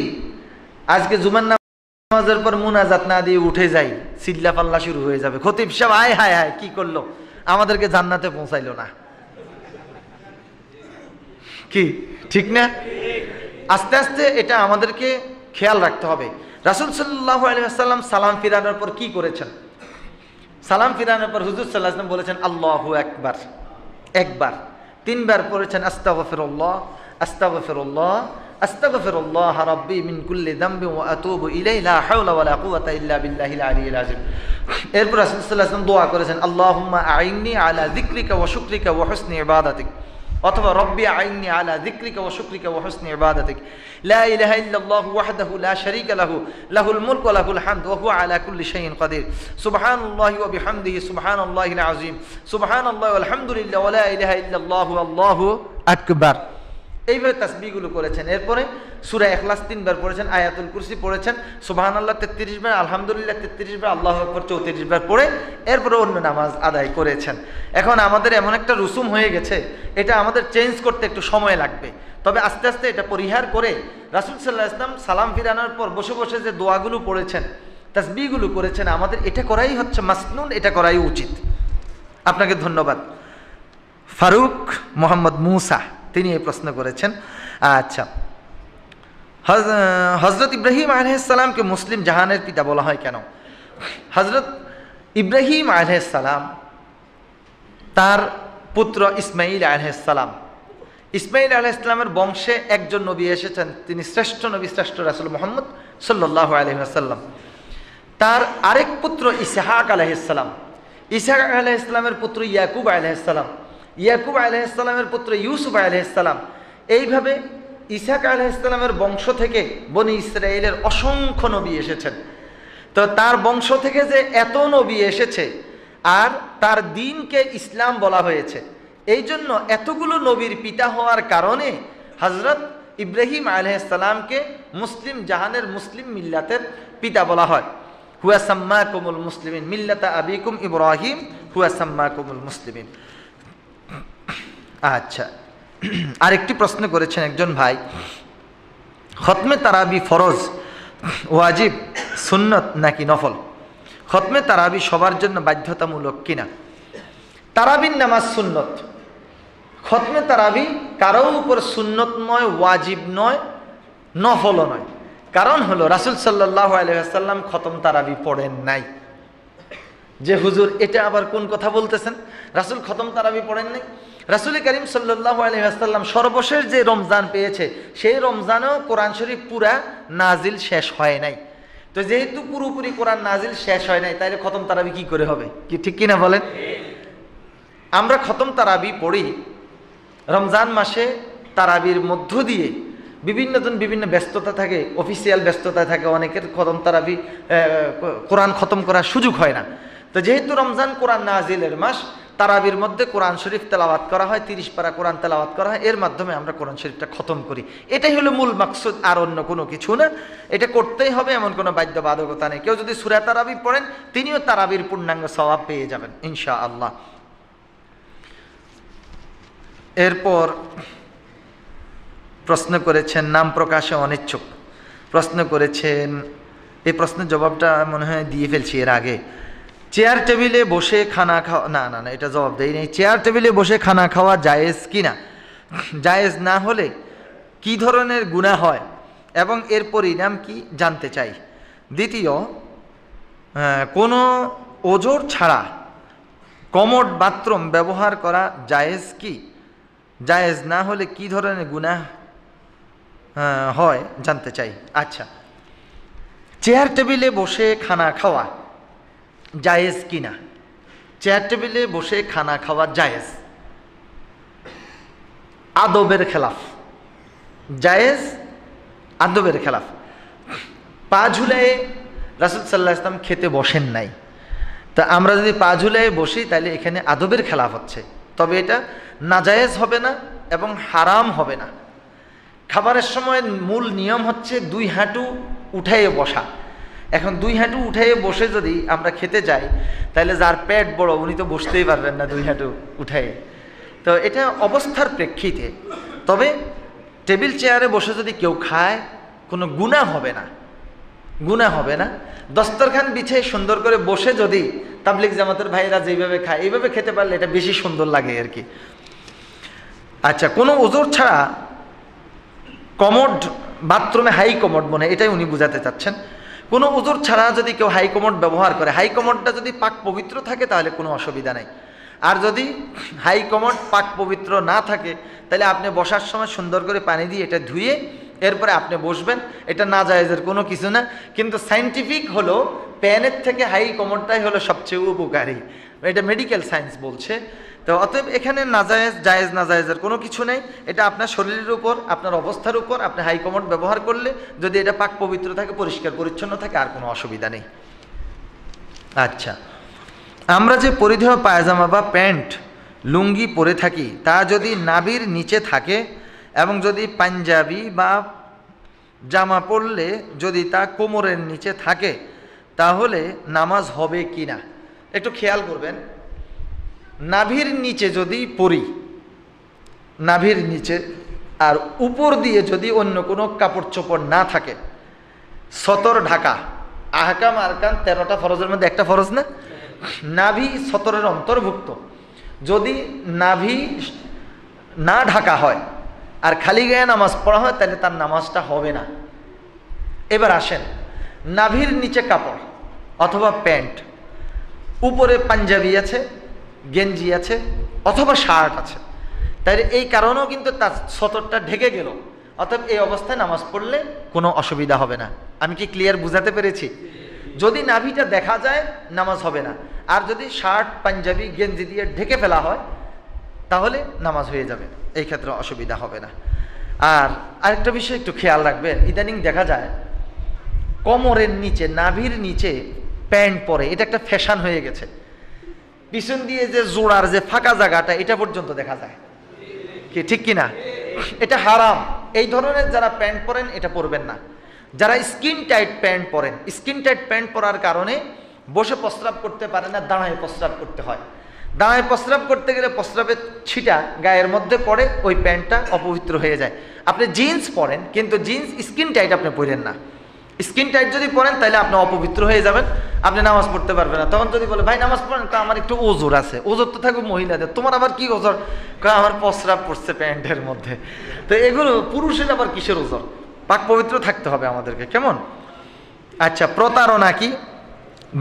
আজকে জুমার নামাজের পর মুনাজাত না দিয়ে উঠে যাই, চিল্লা পাল্লা শুরু হয়ে যাবে, খতিব সাহেব আয় হায় হায় কি করলো, আমাদেরকে জান্নাতে পৌঁছাইলো না, কি ঠিক না? আস্তে আস্তে এটা আমাদেরকে খেয়াল রাখতে হবে। রাসূল সাল্লাল্লাহু আলাইহি ওয়াসাল্লাম সালাম ফিরানোর পর কি করেছেন? সালাম ফিরানোর পর হুজুর সাল্লাল্লাহু আলাইহি ওয়াসাল্লাম বলেছেন আল্লাহু আকবার, একবার। 3 বার পড়েছেন আস্তাগফিরুল্লাহ, আস্তাগফিরুল্লাহ, আস্তাগফিরুল্লাহ রাব্বি মিন কুল্লি যামবিন ওয়া আতুবু ইলাইহি লা হাওলা ওয়া লা কুওয়াতা ইল্লা বিল্লাহিল আলিয়্যিল আযীম। এরপর রাসূল সাল্লাল্লাহু আলাইহি ওয়াসাল্লাম দোয়া করেছেন, আল্লাহুম্মা আইন্নি আলা যিকরিকা ওয়া শুকরিকা ওয়া হুসনি ইবাদাতিক, অথবা রব্বি আইন্নি আলা যিকরিকা ওয়া শুকরিকা ওয়া হুসনি ইবাদাতিক, লা ইলাহা ইল্লাল্লাহু ওয়াহদাহু লা শারীকা লাহু, লাহুল মুলকু ওয়া লাহুল হামদু ওয়া হুয়া আলা কুল্লি শাইইন কাদির, সুবহানাল্লাহি ওয়া বিহামদিহি সুবহানাল্লাহিল আযীম, সুবহানাল্লাহি ওয়াল হামদুলিল্লাহি ওয়া লা ইলাহা ইল্লাল্লাহু আল্লাহু আকবার। এইভাবে তাসবিহগুলো করেছেন। এরপরে সূরা ইখলাস 3 বার পড়েছেন, আয়াতুল কুরসি পড়েছেন, সুবহানাল্লাহ 33 বার, আলহামদুলিল্লাহ 33 বার, আল্লাহু আকবার 34 বার পড়ে এরপরে অন্য নামাজ আদায় করেছেন। এখন আমাদের এমন একটা রুসুম হয়ে গেছে, এটা আমাদের চেঞ্জ করতে একটু সময় লাগবে, তবে আস্তে আস্তে এটা পরিহার করে রাসূল সাল্লাল্লাহু আলাইহি ওয়াসাল্লাম সালাম ফিরানোর পর বসে বসে যে দোয়াগুলো পড়েছেন, তাসবিহগুলো করেছেন, আমাদের এটা করাই হচ্ছে মাসনুন, এটা করাই উচিত। আপনাকে ধন্যবাদ। ফারুক মোহাম্মদ মুসা তিনি এই প্রশ্ন করেছেন। আচ্ছা, হজরত ইব্রাহিম আলাইহিস সালামকে মুসলিম জাহানের পিতা বলা হয় কেন? হজরত ইব্রাহিম আলাইহিস সালাম তার পুত্র ইসমাইল আলাইহিস সালাম, ইসমাইল আলাইহিস সালামের বংশে একজন নবী এসেছেন, তিনি শ্রেষ্ঠ নবী, শ্রেষ্ঠ রাসূল মুহাম্মদ সাল্লাল্লাহু আলাইহি ওয়াসাল্লাম। তার আরেক পুত্র ইসহাক আলাইহিস সালাম, ইসহাক আলাইহিস সালামের পুত্র ইয়াকুব আলাইহিস সালাম, ইয়াকুব আলাইহিস সালামের পুত্র ইউসুফ আলাইহিস সালাম। এইভাবে ইসহাক আলাইহিস সালামের বংশ থেকে বনি ইসরায়েলের অসংখ্য নবী এসেছেন। তো তার বংশ থেকে যে এত নবী এসেছে আর তার দ্বীনকে ইসলাম বলা হয়েছে, এই জন্য এতগুলো নবীর পিতা হওয়ার কারণে হযরত ইব্রাহিম আলাইহিস সালামকে মুসলিম জাহানের মুসলিম মিল্লাতের পিতা বলা হয়। হুয়া সাম্মাকুমুল মুসলিমিন মিল্লাতা আবিকুম ইব্রাহিম হুয়া সাম্মাকুমুল মুসলিমিন। আচ্ছা, আরেকটি প্রশ্ন করেছেন একজন ভাই, খতমে তারাবি ফরজ, ওয়াজিব, সুন্নত নাকি নফল? খতমে তারাবি সবার জন্য বাধ্যতামূলক কিনা? তারাবির নামাজ সুন্নত, খতমে তারাবি কারো উপর সুন্নত নয়, ওয়াজিব নয়, নফলও নয়। কারণ হলো রাসূল সাল্লাল্লাহু আলাইহি ওয়াসাল্লাম খতম তারাবি পড়েন নাই। যে হুজুর এটা আবার কোন কথা বলতেছেন, রাসূল খতম তারাবি পড়েন নাই? রাসূল করিম সাল্লাল্লাহু আলাইহি ওয়াসাল্লাম সর্বশেষ যে রমজান পেয়েছে সেই রমজানেও কোরআন শরীফ পুরা নাজিল শেষ হয় নাই। তো যেহেতু পুরোপুরি কোরআন নাজিল শেষ হয় নাই, তাইলে খতম তারাবি কি করে হবে? কি ঠিক কিনা বলেন? আমরা খতম তারাবি পড়ি রমজান মাসে, তারাবির মধ্য দিয়ে বিভিন্ন জন বিভিন্ন ব্যস্ততা থাকে, অফিসিয়াল ব্যস্ততা থাকে, অনেকের খতম তারাবি কোরআন খতম করার সুযোগ হয় না। তো যেহেতু রমজান কোরআন নাজিলের মাস, তারাবির মধ্যে কোরআন শরীফ তেলাওয়াত করা হয়, 30 পারা কোরআন তেলাওয়াত করা হয়, এর মাধ্যমে আমরা কোরআন শরীফটা খতম করি। এটাই হলো মূল মাকসুদ, আর অন্য কোনো কিছু না। এটা করতেই হবে এমন কোনো বাধ্যবাধকতা নেই। কেউ যদি সূরা তারাবি পড়েন তিনিও তারাবির পূর্ণাঙ্গ সওয়াব পেয়ে যাবেন ইনশাআল্লাহ। এরপর প্রশ্ন করেছেন, নাম প্রকাশে অনিচ্ছুক, প্রশ্ন করেছেন, এই প্রশ্নের জবাবটা মনে হয় দিয়ে ফেলছি এর আগে। চেয়ার টেবিলে বসে খানা খাওয়া, না না না এটা জবাব দেই নেই। চেয়ার টেবিলে বসে খানা খাওয়া জায়েজ কি না? জায়েজ না হলে কি ধরনের গুনাহ হয় এবং এর পরিণাম কি জানতে চাই। দ্বিতীয়, কোনো ওজর ছাড়া কমোড বাথরুম ব্যবহার করা জায়েজ কি? জায়েজ না হলে কি ধরনের গুনাহ হয় জানতে চাই। আচ্ছা, চেয়ার টেবিলে বসে খানা খাওয়া জায়েজ কিনা? চেয়ার টেবিলে বসে খানা খাওয়া জায়েজ, আদবের খেলাফ, জায়েজ আদবের খেলাফ। পা ঝুলায়ে রাসূল সাল্লাল্লাহু আলাইহি ওয়াসাল্লাম খেতে বসেন নাই, তা আমরা যদি পা ঝুলায়ে বসি তাহলে এখানে আদবের খেলাফ হচ্ছে। তবে এটা নাজায়েজ হবে না এবং হারাম হবে না। খাবারের সময় মূল নিয়ম হচ্ছে 2 হাঁটু উঠাইয়ে বসা। এখন 2 হাঁটু উঠাইয়ে বসে যদি আমরা খেতে যাই তাহলে যার পেট বড় উনি তো বসতেই পারবেন না 2 হাঁটু উঠাইয়ে। তো এটা অবস্থার প্রেক্ষিতে। তবে টেবিল চেয়ারে বসে যদি কেউ খায় কোনো গুনাহ হবে না, গুনাহ হবে না। দস্তরখান বিছিয়ে সুন্দর করে বসে যদি তাবলিগ জামাতের ভাইরা যেভাবে খায় এইভাবে খেতে পারলে এটা বেশি সুন্দর লাগে আর কি। আচ্ছা, কোনো ওজর ছাড়া কমোড বাথরুমে, হাই কমোড মনে এটাই উনি বুঝাতে চাচ্ছেন, কোনো ওজর ছাড়া যদি কেউ হাই কমোড ব্যবহার করে, হাই কমোডটা যদি পাক পবিত্র থাকে তাহলে কোনো অসুবিধা নেই। আর যদি হাই কমোড পাক পবিত্র না থাকে তাহলে আপনি বসার সময় সুন্দর করে পানি দিয়ে এটা ধুয়ে এরপরে আপনি বসবেন, এটা নাজায়েজের কোনো কিছু না। কিন্তু সায়েন্টিফিক হলো প্যানের থেকে হাই কমরটাই হলো সবচেয়ে উপকারী, এটা মেডিকেল সায়েন্স বলছে। তো অতএব এখানে নাজায়েজ জায়েজ নাজায়েজের কোনো কিছু নেই, এটা আপনার শরীরের উপর, আপনার অবস্থার উপর। আপনি হাই কমর ব্যবহার করলে যদি এটা পাক পবিত্র থাকে, পরিষ্কার পরিচ্ছন্ন থাকে, আর কোনো অসুবিধা নেই। আচ্ছা, আমরা যে পরিধেয় পায়জামা বা প্যান্ট লুঙ্গি পরে থাকি তা যদি নাভির নিচে থাকে এবং যদি পাঞ্জাবি বা জামা পরলে যদি তা কোমরের নিচে থাকে তাহলে নামাজ হবে কি না? একটু খেয়াল করবেন, নাভির নিচে যদি পরি, নাভির নিচে, আর উপর দিয়ে যদি অন্য কোনো কাপড় চোপড় না থাকে, সতর ঢাকা, আহকাম আরকান 13টা ফরজের মধ্যে একটা ফরজ না, নাভি সতরের অন্তর্ভুক্ত। যদি নাভি না ঢাকা হয় আর খালি গায়ে নামাজ পড়া হয় তাহলে তার নামাজটা হবে না। এবার আসেন, নাভির নিচে কাপড় অথবা প্যান্ট, উপরে পাঞ্জাবি আছে, গেঞ্জি আছে অথবা শার্ট আছে, তাই এই কারণেও কিন্তু তার সতরটা ঢেকে গেল। অতএব এই অবস্থায় নামাজ পড়লে কোনো অসুবিধা হবে না। আমি কি ক্লিয়ার বুঝাতে পেরেছি? যদি নাভিটা দেখা যায় নামাজ হবে না, আর যদি শার্ট পাঞ্জাবি গেঞ্জি দিয়ে ঢেকে ফেলা হয় তাহলে নামাজ হয়ে যাবে, এই ক্ষেত্রে অসুবিধা হবে না। আর আরেকটা বিষয় একটু খেয়াল রাখবেন, ইদানিং দেখা যায় কোমরের নিচে, নাভির নিচে প্যান্ট পরে, এটা একটা ফ্যাশন হয়ে গেছে। পিছন দিয়ে যে জোড়ার যে ফাঁকা জায়গাটা এটা পর্যন্ত দেখা যায়, কি ঠিক কিনা? এটা হারাম। এই ধরনের যারা প্যান্ট পরেন এটা পরবেন না। যারা স্কিন টাইট প্যান্ট পরেন, স্কিন টাইট প্যান্ট পরার কারণে বসে প্রস্রাব করতে পারে না, দাঁড়ায় প্রস্রাব করতে হয়। দাঁড়ায় প্রস্রাব করতে গেলে প্রস্রাবের ছিটা গায়ের মধ্যে পড়ে, ওই প্যান্টটা অপবিত্র হয়ে যায়। আপনি জিন্স পরেন, কিন্তু জিন্স স্কিন টাইট আপনি পরেন না। স্কিন টাইট যদি পরেন তাহলে আপনি অপবিত্র হয়ে যাবেন, আপনি নামাজ পড়তে পারবেন না। তখন যদি বলে ভাই নামাজ পড়েন, তা আমার একটু ওজোর আছে, ওজোর তো থাকবে মহিলাদের, তোমার আবার কি ওজোর? আমার প্রস্রাব পড়ছে প্যান্টের মধ্যে। তো এগুলো পুরুষের আবার কিসের ওজোর? পাক পবিত্র থাকতে হবে আমাদেরকে, কেমন? আচ্ছা, প্রতারণা কি?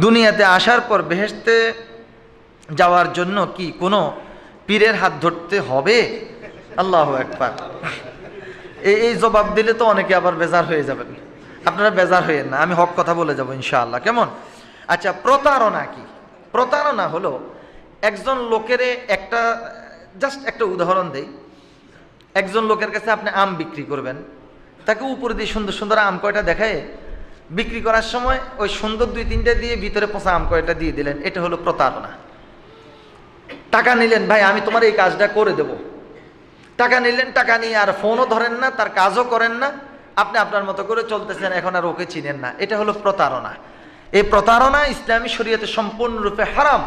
দুনিয়াতে আসার পর বেহেশতে যাওয়ার জন্য কি কোনো পীরের হাত ধরতে হবে? আল্লাহু আকবার। এই জবাব দিলে তো অনেকে আবার বেজার হয়ে যাবেন। আপনারা বেজার হইয়েন না, আমি হক কথা বলে যাব ইনশাআল্লাহ, কেমন? আচ্ছা, প্রতারণা কি? প্রতারণা হলো একজন লোকের জাস্ট একটা উদাহরণ দেই। একজন লোকের কাছে আপনি আম বিক্রি করবেন, তাকে উপরে দিয়ে সুন্দর সুন্দর আম কয়টা দেখায় বিক্রি করার সময় ওই সুন্দর 2-3টা দিয়ে ভিতরে পচা আম কয়টা দিয়ে দিলেন, এটা হলো প্রতারণা। টাকা নিলেন, ভাই আমি তোমার এই কাজটা করে দেব, টাকা নিলেন, টাকা নিয়ে আর ফোনও ধরেন না, তার কাজও করেন না, আপনি আপনার মতো করে চলতেছেন, এখন আর ওকে চিনেন না, এটা হলো প্রতারণা। এই প্রতারণা ইসলামী শরীয়তে সম্পূর্ণরূপে হারাম।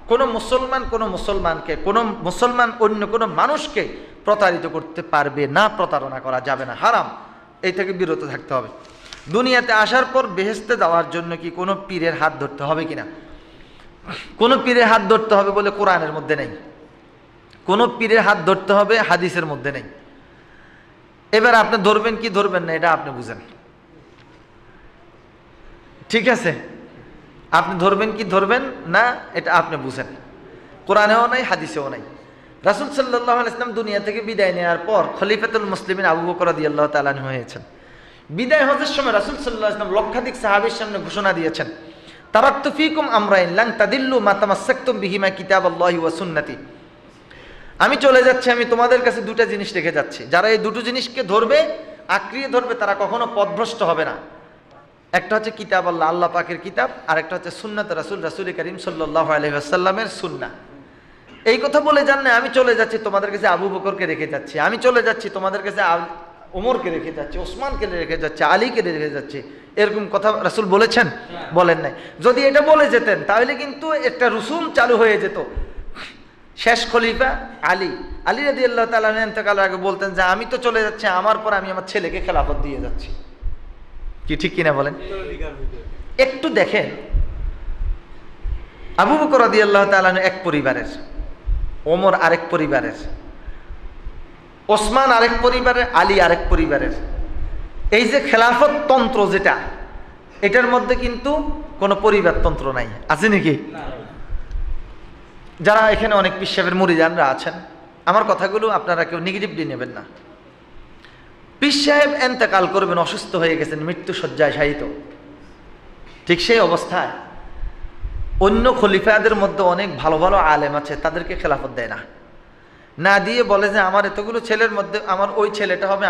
কোনো মুসলমানকে, কোনো মুসলমান অন্য কোনো মানুষকে প্রতারিত করতে পারবে না, প্রতারণা করা যাবে না, হারাম। এই থেকে বিরত থাকতে হবে। দুনিয়াতে আসার পর বেহেশতে যাওয়ার জন্য কি কোনো পীরের হাত ধরতে হবে কিনা? কোনো পীরের হাত ধরতে হবে বলে কোরআনের মধ্যে নেই, কোনো পীরের হাত ধরতে হবে হাদিসের মধ্যে নেই। এবার আপনি ধরবেন কি ধরবেন না এটা আপনি বুঝেন, ঠিক আছে? আপনি ধরবেন কি ধরবেন না এটা আপনি বুঝেন। কোরআনেও নাই, হাদিসেও নাই। রাসূল সাল্লাল্লাহু আলাইহি ওয়াসাল্লাম দুনিয়া থেকে বিদায় নেওয়ার পর খলিফাতুল মুসলিমিন আবু বকর রাদিয়াল্লাহু তাআলা আনহু হয়েছেন। বিদায় হজের সময় রাসূল সাল্লাল্লাহু আলাইহি ওয়াসাল্লাম লক্ষাধিক সাহাবীর সামনে ঘোষণা দিয়েছেন, তারাকতু ফীকুম আমরাইন লান তাদিল্লু মা তামাসসাকতুম বিহিমা কিতাবাল্লাহি ওয়া সুন্নতি। আমি চলে যাচ্ছি, আমি তোমাদের কাছে দুটো জিনিস রেখে যাচ্ছি, যারা এই দুটো জিনিসকে ধরবে, আঁকড়িয়ে ধরবে, তারা কখনো পথভ্রষ্ট হবে না। একটা হচ্ছে কিতাব আল্লাহ, আল্লাহ পাকের কিতাব, আর একটা হচ্ছে সুন্নাত রাসূল করিম সাল্লাল্লাহু আলাইহি ওয়াসাল্লামের সুন্নাহ। এই কথা বলে যান না আমি চলে যাচ্ছি তোমাদের কাছে আবু বকরকে রেখে যাচ্ছি, আমি চলে যাচ্ছি তোমাদের কাছে ওমরকে রেখে যাচ্ছি, ওসমানকে রেখে যাচ্ছি, আলীকে রেখে যাচ্ছি, এরকম কথা রাসূল বলেছেন? বলেন নাই। যদি এটা বলে যেতেন তাহলে কিন্তু একটা রসুম চালু হয়ে যেত। শেষ খলিফা আলী রাদিয়াল্লাহু তাআলা ইন্তেকালের আগে বলতেন যে আমি তো চলে যাচ্ছি, আমার পর আমি আমার ছেলেকে খেলাফত দিয়ে যাচ্ছি। কি ঠিক কিনা বলেন? একটু দেখেন, আবু বকর রাদিয়াল্লাহু তাআলা এক পরিবারের, ওমর আরেক পরিবারের, ওসমান আরেক পরিবারের, আলী আরেক পরিবারের। এই যে খেলাফত তন্ত্র যেটা, এটার মধ্যে কিন্তু কোনো পরিবারতন্ত্র নাই, আছে নাকি? যারা এখানে অনেক পীর সাহেবের মুরিদানরা আছেন, আমার কথাগুলো আপনারা কেউ নেগেটিভলি নেবেন না। পীর সাহেব এন্তেকাল করবেন, অসুস্থ হয়ে গেছেন, মৃত্যু শয্যায় শায়িত। ঠিক সেই অবস্থায় অন্য খলিফাদের মধ্যে অনেক ভালো ভালো আলেম আছে, তাদেরকে খেলাফত দেয় না, না দিয়ে বলে যে আমার এতগুলো ছেলের মধ্যে আমার ওই ছেলেটা হবে